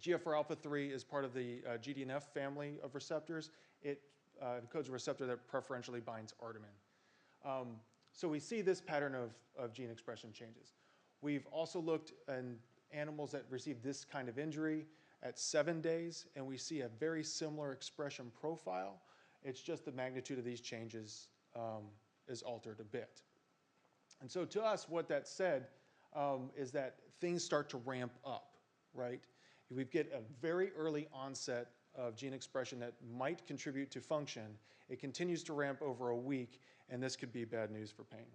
GFR alpha 3 is part of the GDNF family of receptors. It encodes a receptor that preferentially binds arginine. So we see this pattern of gene expression changes. We've also looked in animals that received this kind of injury at 7 days, and we see a very similar expression profile. It's just the magnitude of these changes is altered a bit. And so to us, what that said is that things start to ramp up, right? We get a very early onset of gene expression that might contribute to function. It continues to ramp over a week, and this could be bad news for pain.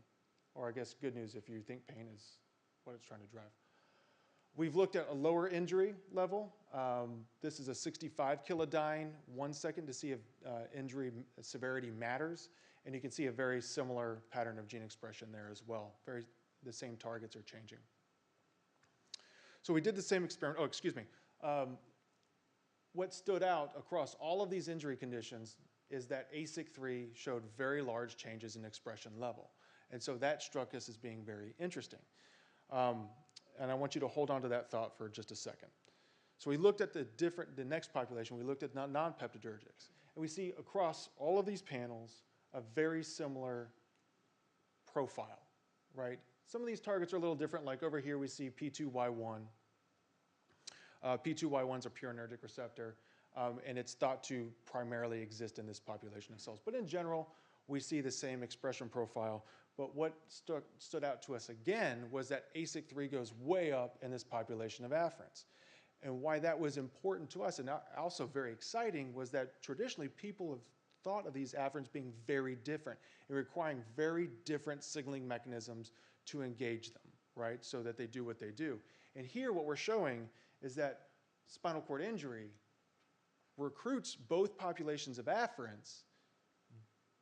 Or I guess good news if you think pain is what it's trying to drive. We've looked at a lower injury level. This is a 65 kilodyne, 1 second to see if injury severity matters. And you can see a very similar pattern of gene expression there as well. The same targets are changing. So we did the same experiment. Oh, excuse me. What stood out across all of these injury conditions is that ASIC3 showed very large changes in expression level. And so that struck us as being very interesting. And I want you to hold on to that thought for just a second. So we looked at the next population. We looked at non-peptidergics. And we see across all of these panels a very similar profile, right? Some of these targets are a little different. Like over here we see P2Y1. P2Y1 is a purinergic receptor, and it's thought to primarily exist in this population of cells. But in general, we see the same expression profile. But what stood out to us again was that ASIC3 goes way up in this population of afferents. And why that was important to us, and also very exciting, was that traditionally people have thought of these afferents being very different and requiring very different signaling mechanisms to engage them, right, so that they do what they do. And here what we're showing is that spinal cord injury recruits both populations of afferents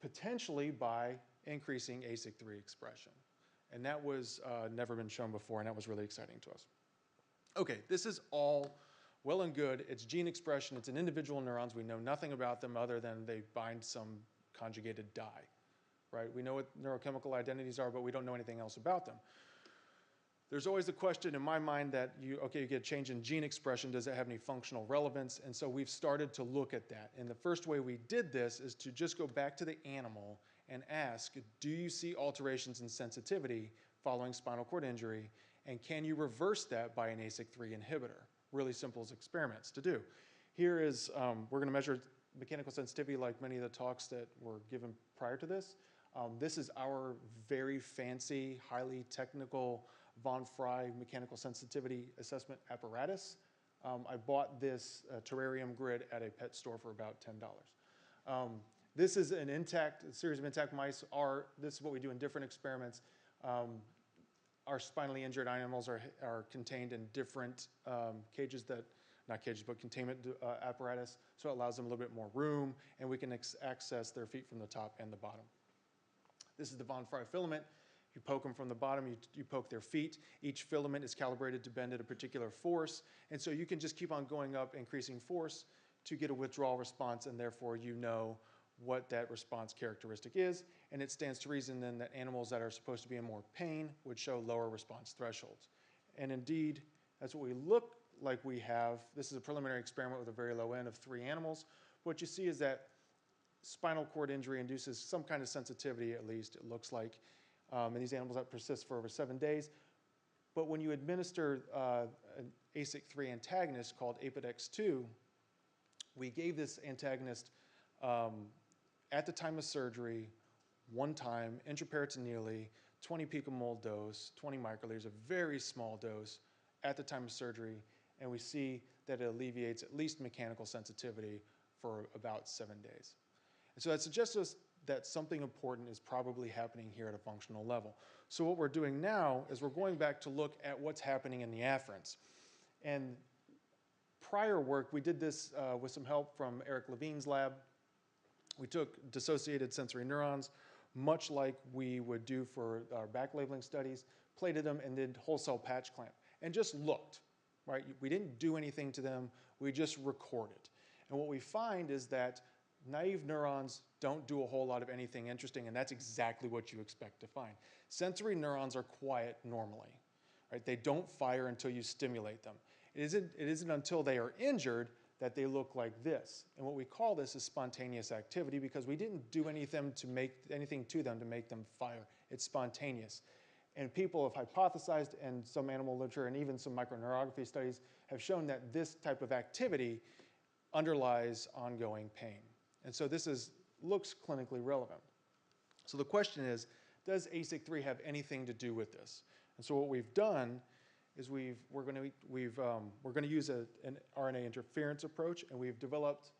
potentially by increasing ASIC3 expression. And that was never been shown before, and that was really exciting to us. Okay, this is all well and good. It's gene expression. It's in individual neurons. We know nothing about them other than they bind some conjugated dye, right? We know what neurochemical identities are, but we don't know anything else about them. There's always the question in my mind that you get a change in gene expression. Does it have any functional relevance? And so we've started to look at that. And the first way we did this is to just go back to the animal and ask, do you see alterations in sensitivity following spinal cord injury? And can you reverse that by an ASIC3 inhibitor? Really simple experiments to do. Here is, we're going to measure mechanical sensitivity like many of the talks that were given prior to this. This is our very fancy, highly technical Von Frey mechanical sensitivity assessment apparatus. I bought this terrarium grid at a pet store for about $10. This is a series of intact mice. This is what we do in different experiments. Our spinally injured animals are contained in different cages not cages, but containment apparatus, so it allows them a little bit more room, and we can access their feet from the top and the bottom. This is the Von Frey filament. You poke them from the bottom, you poke their feet. Each filament is calibrated to bend at a particular force, and so you can just keep on going up, increasing force to get a withdrawal response, and therefore you know what that response characteristic is, and it stands to reason then that animals that are supposed to be in more pain would show lower response thresholds. And indeed, that's what we look like we have. This is a preliminary experiment with a very low end of 3 animals. What you see is that spinal cord injury induces some kind of sensitivity, at least it looks like, in these animals that persist for over 7 days. But when you administer an ASIC3 antagonist called Apodex2, we gave this antagonist at the time of surgery, 1 time, intraperitoneally, 20 picomole dose, 20 microliters, a very small dose at the time of surgery, and we see that it alleviates at least mechanical sensitivity for about 7 days. And so that suggests to us that something important is probably happening here at a functional level. So what we're doing now is we're going back to look at what's happening in the afferents. And prior work, we did this with some help from Eric Levine's lab. We took dissociated sensory neurons, much like we would do for our back labeling studies, plated them and did whole cell patch clamp, and just looked, right? We didn't do anything to them, we just recorded. And what we find is that naive neurons don't do a whole lot of anything interesting, and that's exactly what you expect to find. Sensory neurons are quiet normally, right? They don't fire until you stimulate them. It isn't until they are injured that they look like this. And what we call this is spontaneous activity because we didn't do anything to them to make them fire. It's spontaneous. And people have hypothesized, and some animal literature and even some microneurography studies have shown that this type of activity underlies ongoing pain. And so this looks clinically relevant. So the question is, does ASIC3 have anything to do with this? And so what we've done is we're going to use an RNA interference approach, and we've developed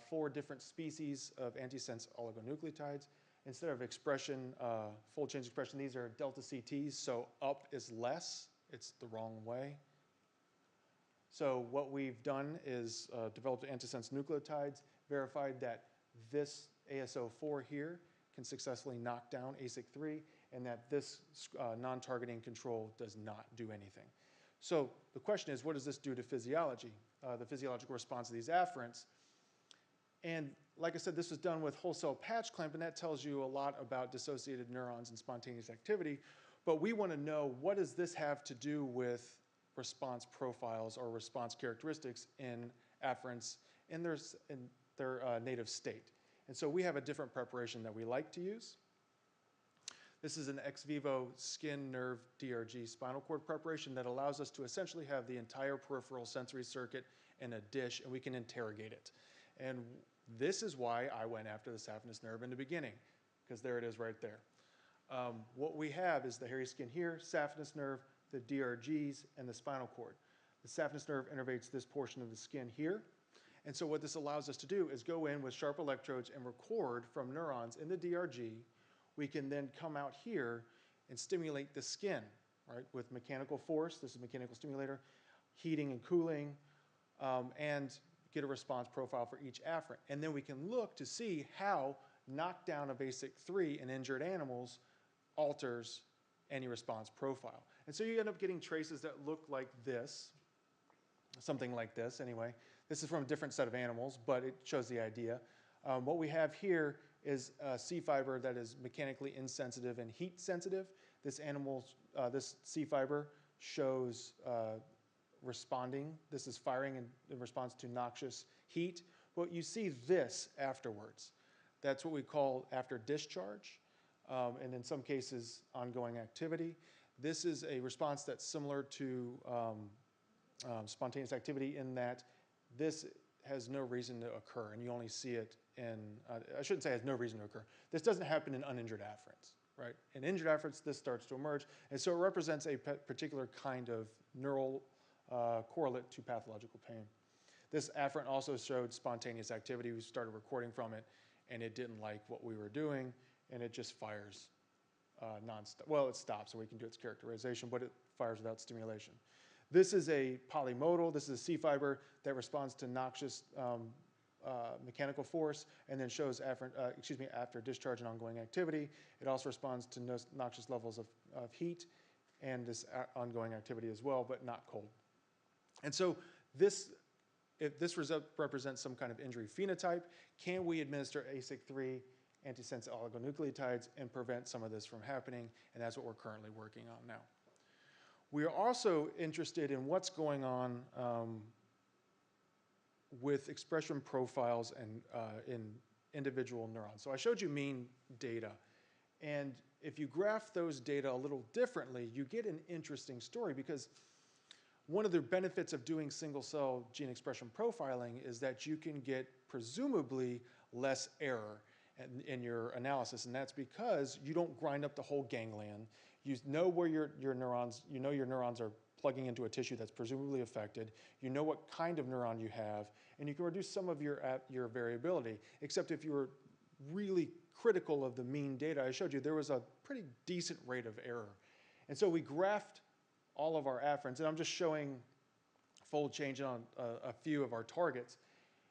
4 different species of antisense oligonucleotides. Instead of expression, fold change expression, these are delta CTs, so up is less. It's the wrong way. So what we've done is developed antisense nucleotides, verified that this ASO4 here can successfully knock down ASIC3, and that this non-targeting control does not do anything. So the question is, what does this do to physiology, the physiological response of these afferents? And like I said, this was done with whole cell patch clamp, and that tells you a lot about dissociated neurons and spontaneous activity. But we want to know, what does this have to do with response profiles or response characteristics in afferents in their native state? And so we have a different preparation that we like to use. This is an ex vivo skin, nerve, DRG spinal cord preparation that allows us to essentially have the entire peripheral sensory circuit in a dish, and we can interrogate it. And this is why I went after the saphenous nerve in the beginning, because there it is right there. What we have is the hairy skin here, saphenous nerve, the DRGs, and the spinal cord. The saphenous nerve innervates this portion of the skin here. And so what this allows us to do is go in with sharp electrodes and record from neurons in the DRG. We can then come out here and stimulate the skin, right, with mechanical force. This is a mechanical stimulator, heating and cooling, and get a response profile for each afferent. And then we can look to see how knockdown of ASIC3 in injured animals alters any response profile. And so you end up getting traces that look like this, something like this anyway. This is from a different set of animals, but it shows the idea. What we have here is a C fiber that is mechanically insensitive and heat sensitive. This C fiber shows responding. This is firing in response to noxious heat. But you see this afterwards. That's what we call after discharge, and in some cases, ongoing activity. This is a response that's similar to spontaneous activity in that this has no reason to occur, and you only see it in, I shouldn't say has no reason to occur. This doesn't happen in uninjured afferents, right? In injured afferents, this starts to emerge, and so it represents a particular kind of neural correlate to pathological pain. This afferent also showed spontaneous activity. We started recording from it, and it didn't like what we were doing, and it just fires nonstop. Well, it stops, so we can do its characterization, but it fires without stimulation. This is a polymodal. This is a C fiber that responds to noxious mechanical force and then shows after discharge and ongoing activity. It also responds to noxious levels of heat and this ongoing activity as well, but not cold. And so if this represents some kind of injury phenotype, can we administer ASIC3 antisense oligonucleotides and prevent some of this from happening? And that's what we're currently working on now. We are also interested in what's going on with expression profiles and in individual neurons. So I showed you mean data. And if you graph those data a little differently, you get an interesting story, because one of the benefits of doing single-cell gene expression profiling is that you can get presumably less error in your analysis, and that's because you don't grind up the whole ganglion. You know where your neurons are plugging into a tissue that's presumably affected. You know what kind of neuron you have, and you can reduce some of your variability, except if you were really critical of the mean data I showed you, there was a pretty decent rate of error. And so we graphed all of our afferents, and I'm just showing fold change on a few of our targets.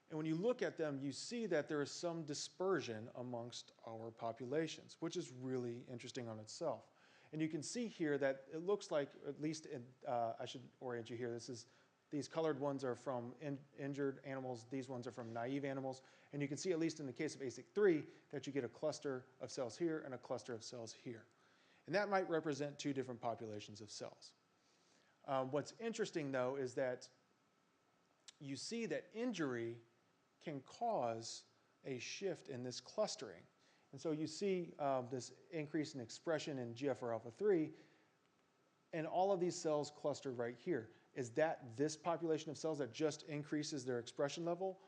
And when you look at them, you see that there is some dispersion amongst our populations, which is really interesting on itself. And you can see here that it looks like, at least I should orient you here, these colored ones are from injured animals, these ones are from naive animals, and you can see, at least in the case of ASIC3, that you get a cluster of cells here and a cluster of cells here. And that might represent two different populations of cells. What's interesting, though, is that you see that injury can cause a shift in this clustering. And so you see this increase in expression in GFR alpha 3, and all of these cells clustered right here. Is that this population of cells that just increases their expression level?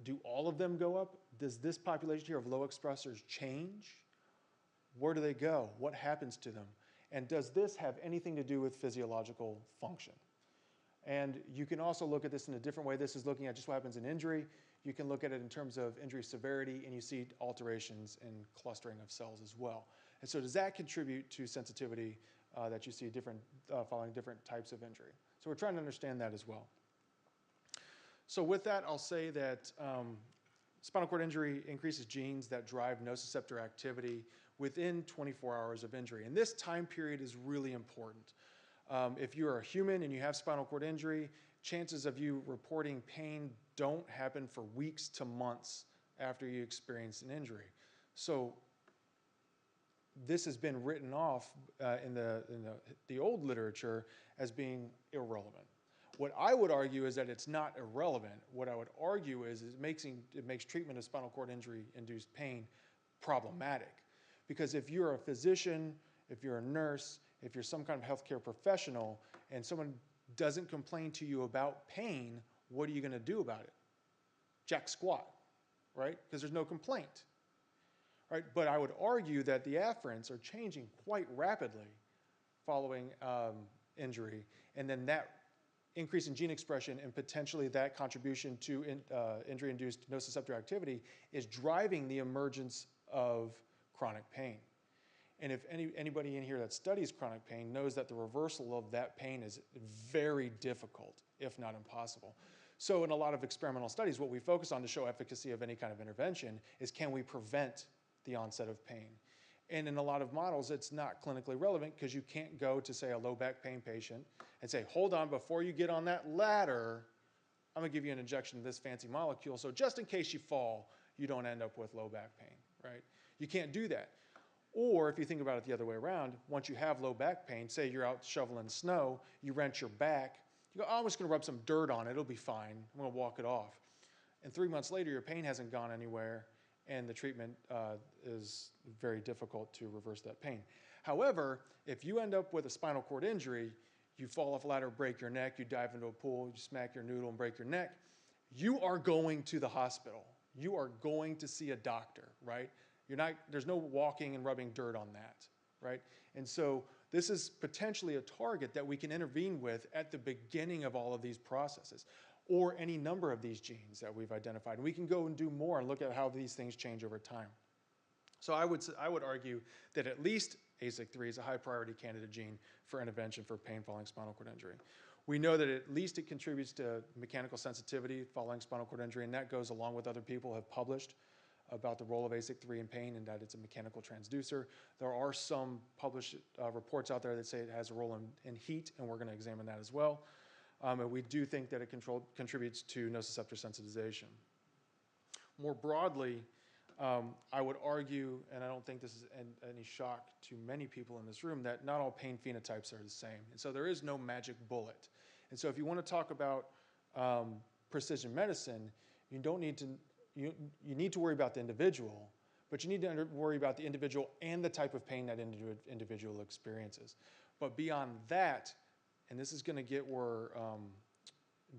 Do all of them go up? Does this population here of low expressors change? Where do they go? What happens to them? And does this have anything to do with physiological function? And you can also look at this in a different way. This is looking at just what happens in injury. You can look at it in terms of injury severity, and you see alterations in clustering of cells as well. And so does that contribute to sensitivity that you see following different types of injury? So we're trying to understand that as well. So with that, I'll say that spinal cord injury increases genes that drive nociceptor activity within 24 hours of injury. And this time period is really important. If you're a human and you have spinal cord injury, chances of you reporting pain don't happen for weeks to months after you experience an injury. So this has been written off in the old literature as being irrelevant. What I would argue is that it's not irrelevant. What I would argue is it makes treatment of spinal cord injury-induced pain problematic. Because if you're a physician, if you're a nurse, if you're some kind of healthcare professional, and someone doesn't complain to you about pain, what are you going to do about it? Jack squat, right? Because there's no complaint, right? But I would argue that the afferents are changing quite rapidly following injury, and then that increase in gene expression and potentially that contribution to injury-induced nociceptor activity is driving the emergence of chronic pain. And if anybody in here that studies chronic pain knows that the reversal of that pain is very difficult, if not impossible. So in a lot of experimental studies, what we focus on to show efficacy of any kind of intervention is, can we prevent the onset of pain? And in a lot of models, it's not clinically relevant because you can't go to, say, a low back pain patient and say, hold on, before you get on that ladder, I'm going to give you an injection of this fancy molecule, so just in case you fall, you don't end up with low back pain, right? You can't do that. Or if you think about it the other way around, once you have low back pain, say you're out shoveling snow, you wrench your back, you go, oh, I'm just going to rub some dirt on it, it'll be fine, I'm going to walk it off. And 3 months later, your pain hasn't gone anywhere, and the treatment is very difficult to reverse that pain. However, if you end up with a spinal cord injury, you fall off a ladder, break your neck, you dive into a pool, you smack your noodle and break your neck, you are going to the hospital. You are going to see a doctor, right? There's no walking and rubbing dirt on that, right? And so this is potentially a target that we can intervene with at the beginning of all of these processes, or any number of these genes that we've identified. And we can go and do more and look at how these things change over time. So I would argue that at least ASIC3 is a high priority candidate gene for intervention for pain following spinal cord injury. We know that at least it contributes to mechanical sensitivity following spinal cord injury, and that goes along with other people have published about the role of ASIC3 in pain and that it's a mechanical transducer. There are some published reports out there that say it has a role in heat, and we're going to examine that as well. And we do think that it contributes to nociceptor sensitization. More broadly, I would argue, and I don't think this is any shock to many people in this room, that not all pain phenotypes are the same. And so there is no magic bullet. And so if you want to talk about precision medicine, you don't need to, you need to worry about the individual, but you need to worry about the individual and the type of pain that individual experiences. But beyond that, and this is going to get where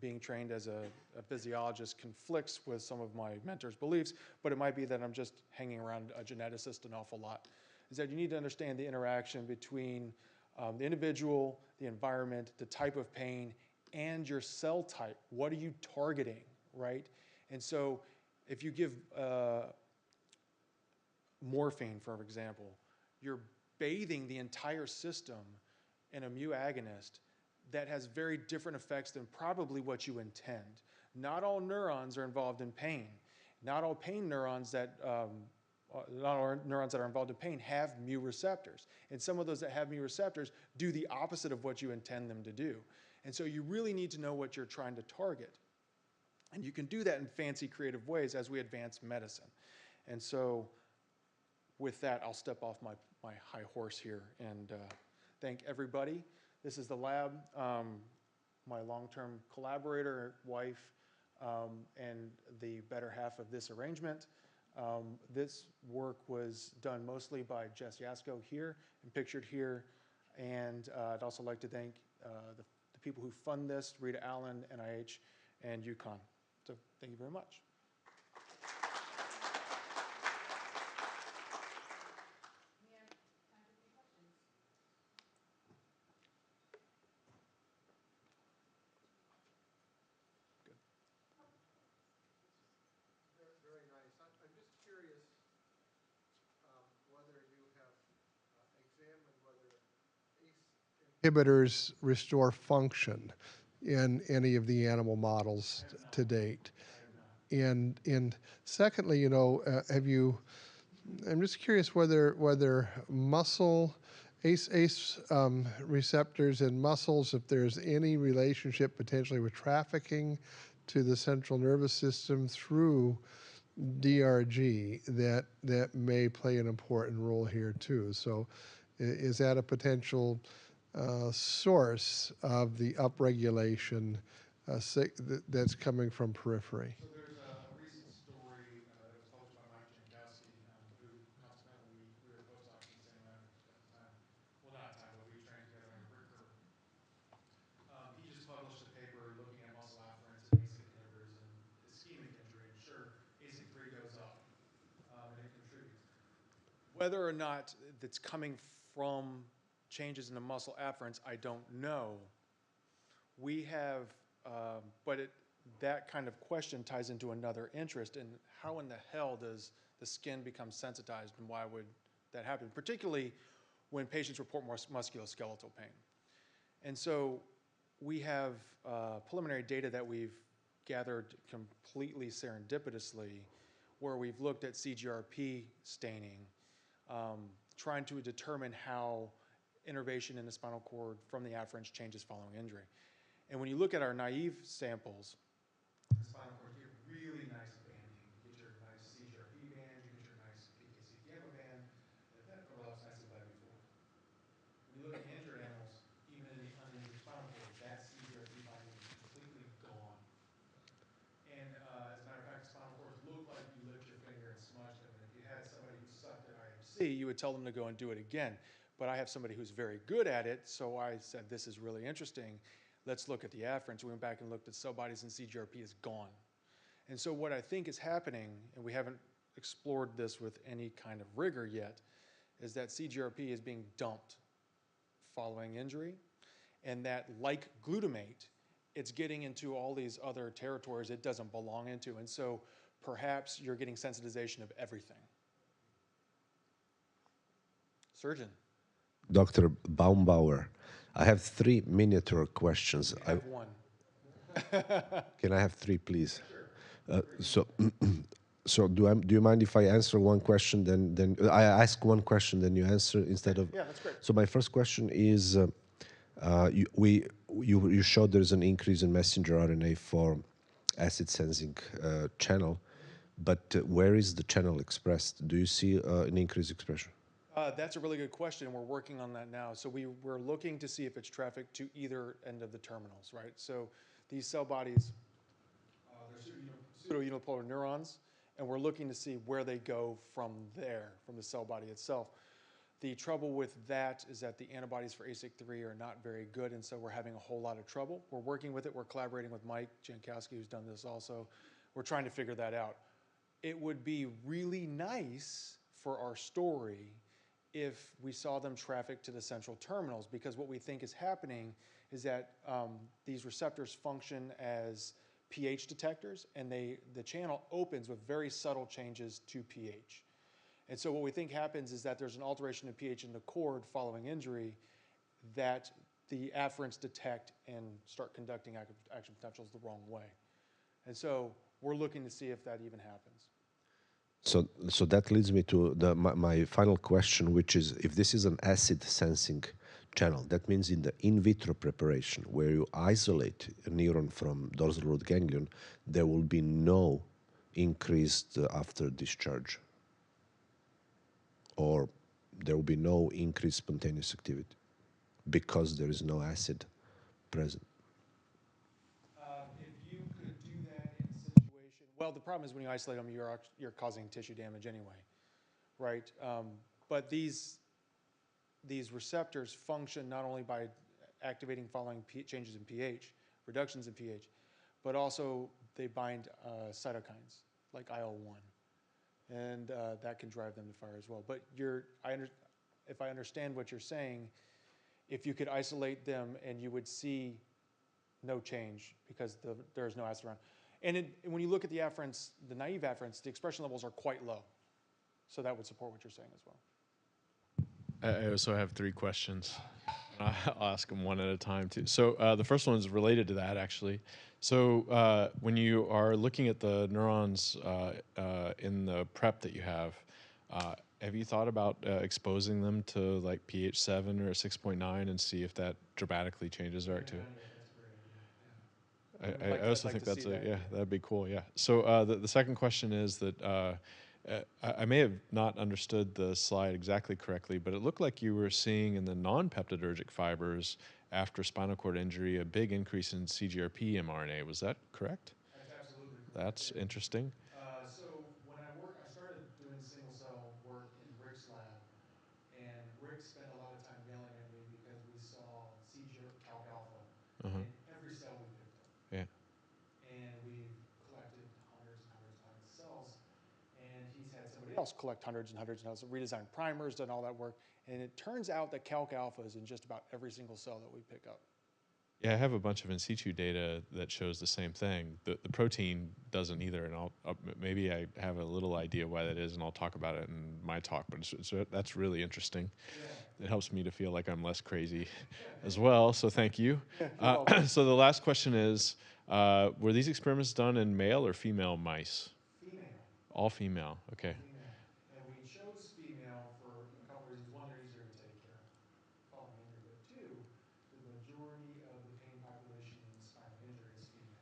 being trained as a physiologist conflicts with some of my mentor's beliefs, but it might be that I'm just hanging around a geneticist an awful lot, is that you need to understand the interaction between the individual, the environment, the type of pain, and your cell type. What are you targeting, right? And so if you give morphine, for example, you're bathing the entire system in a mu agonist that has very different effects than probably what you intend. Not all neurons are involved in pain. Not all pain neurons that, not all neurons that are involved in pain have mu receptors. And some of those that have mu receptors do the opposite of what you intend them to do. And so you really need to know what you're trying to target. And you can do that in fancy, creative ways as we advance medicine. And so with that, I'll step off my high horse here and thank everybody. This is the lab, my long-term collaborator, wife, and the better half of this arrangement. This work was done mostly by Jess Yasko here and pictured here. And I'd also like to thank the people who fund this, Rita Allen, NIH, and UConn. So thank you very much. Inhibitors restore function in any of the animal models to date. And secondly, you know, I'm just curious whether muscle, ACE receptors in muscles, if there's any relationship potentially with trafficking to the central nervous system through DRG that may play an important role here too. So is that a potential source of the upregulation that's coming from periphery? So there's a recent story that was published by Mike Jankowski, who consequently we were postdocs in the same lab at the time. Well, not at the time, but we trained together on a career curve. He just published a paper looking at muscle afferents and ASIC inhibitors and ischemic injury. And sure, ASIC3 goes up and it contributes. Whether or not that's coming from changes in the muscle afferents, I don't know. We have, that kind of question ties into another interest in how in the hell does the skin become sensitized and why would that happen, particularly when patients report more musculoskeletal pain. And so we have preliminary data that we've gathered completely serendipitously, where we've looked at CGRP staining, trying to determine how innervation in the spinal cord from the afferents changes following injury. And when you look at our naive samples, the spinal cord, you get really nice banding. You get your nice CGRP band, you get your nice PKCTMA band, and that overlaps nicely by before. When you look at injured animals, even in the uninjured spinal cord, that CGRP binding is completely gone. And as a matter of fact, spinal cords look like you licked your finger and smudged them. And if you had somebody who sucked at IMC, you would tell them to go and do it again. But I have somebody who's very good at it, so I said, this is really interesting. Let's look at the afferents. We went back and looked at cell bodies, and CGRP is gone. And so what I think is happening, and we haven't explored this with any kind of rigor yet, is that CGRP is being dumped following injury, and that, like glutamate, it's getting into all these other territories it doesn't belong into. And so perhaps you're getting sensitization of everything. Surgeon. Dr. Baumbauer, I have 3 miniature questions. I have one. Can I have 3, please? So do you mind if I answer one question, then I ask one question, then you answer instead of? Yeah, that's great. So my first question is, you showed there's an increase in messenger RNA for acid sensing channel, but where is the channel expressed? Do you see an increased expression? That's a really good question, and we're working on that now. So we're looking to see if it's trafficked to either end of the terminals, right? So these cell bodies, they're pseudo-unipolar neurons, and we're looking to see where they go from there, from the cell body itself. The trouble with that is that the antibodies for ASIC3 are not very good, and so we're having a whole lot of trouble. We're working with it. We're collaborating with Mike Jankowski, who's done this also. We're trying to figure that out. It would be really nice for our story if we saw them traffic to the central terminals, because what we think is happening is that these receptors function as pH detectors, and the channel opens with very subtle changes to pH. And so what we think happens is that there's an alteration of pH in the cord following injury that the afferents detect and start conducting action potentials the wrong way. And so we're looking to see if that even happens. So that leads me to my final question, which is, if this is an acid sensing channel, that means in the in vitro preparation, where you isolate a neuron from dorsal root ganglion, there will be no increased after discharge, or there will be no increased spontaneous activity because there is no acid present. If you could do that in a situation, well, the problem is when you isolate them, you're causing tissue damage anyway, right? But these receptors function not only by activating following changes in pH, reductions in pH, but also they bind cytokines like IL-1. And that can drive them to fire as well. But if I understand what you're saying, if you could isolate them and you would see no change because there's no acid around. And when you look at the afferents, the naive afferents, the expression levels are quite low. So that would support what you're saying as well. I also have 3 questions. I'll ask them one at a time too. So the first one is related to that, actually. So when you are looking at the neurons in the prep that you have you thought about exposing them to like pH 7 or 6.9 and see if that dramatically changes their activity? I also think that's that'd be cool. Yeah. So the second question is that I may have not understood the slide exactly correctly, but it looked like you were seeing in the non-peptidergic fibers after spinal cord injury a big increase in CGRP mRNA. Was that correct? That's absolutely correct. That's interesting. So when I started doing single cell work in Rick's lab, and Rick spent a lot of time yelling at me because we saw CGRP calc alpha in every cell we picked up. Yeah. And we've collected hundreds and hundreds and hundreds of cells. And he's had somebody else collect hundreds and hundreds and hundreds, redesigned primers, done all that work. And it turns out that calc alpha is in just about every single cell that we pick up. Yeah, I have a bunch of in situ data that shows the same thing. The protein doesn't either, and maybe I have a little idea why that is, and I'll talk about it in my talk. But that's really interesting. Yeah. It helps me to feel like I'm less crazy as well. So thank you. So the last question is, Were these experiments done in male or female mice? Female. All female. Okay. Female. And we chose female for a couple reasons. One, they're easier to take care of, falling injury. But two, the majority of the pain population in spinal injury is female.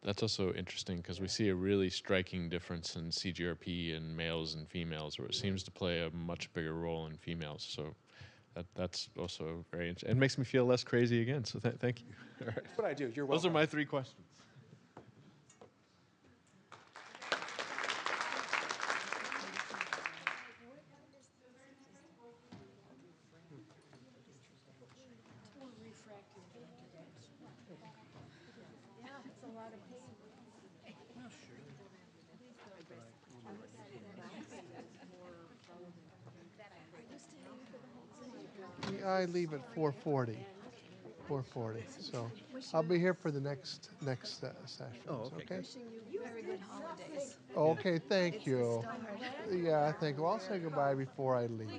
That's also interesting because we see a really striking difference in CGRP in males and females, where it seems to play a much bigger role in females. So that's also very interesting. It makes me feel less crazy again. So thank you. All right. That's what I do. You're Those welcome. are my 3 questions. I leave at 4:40. 4:40. So I'll be here for the next session. Oh, okay. Wishing you very good holidays. Okay, thank you. Yeah, thank you. I'll say goodbye before I leave.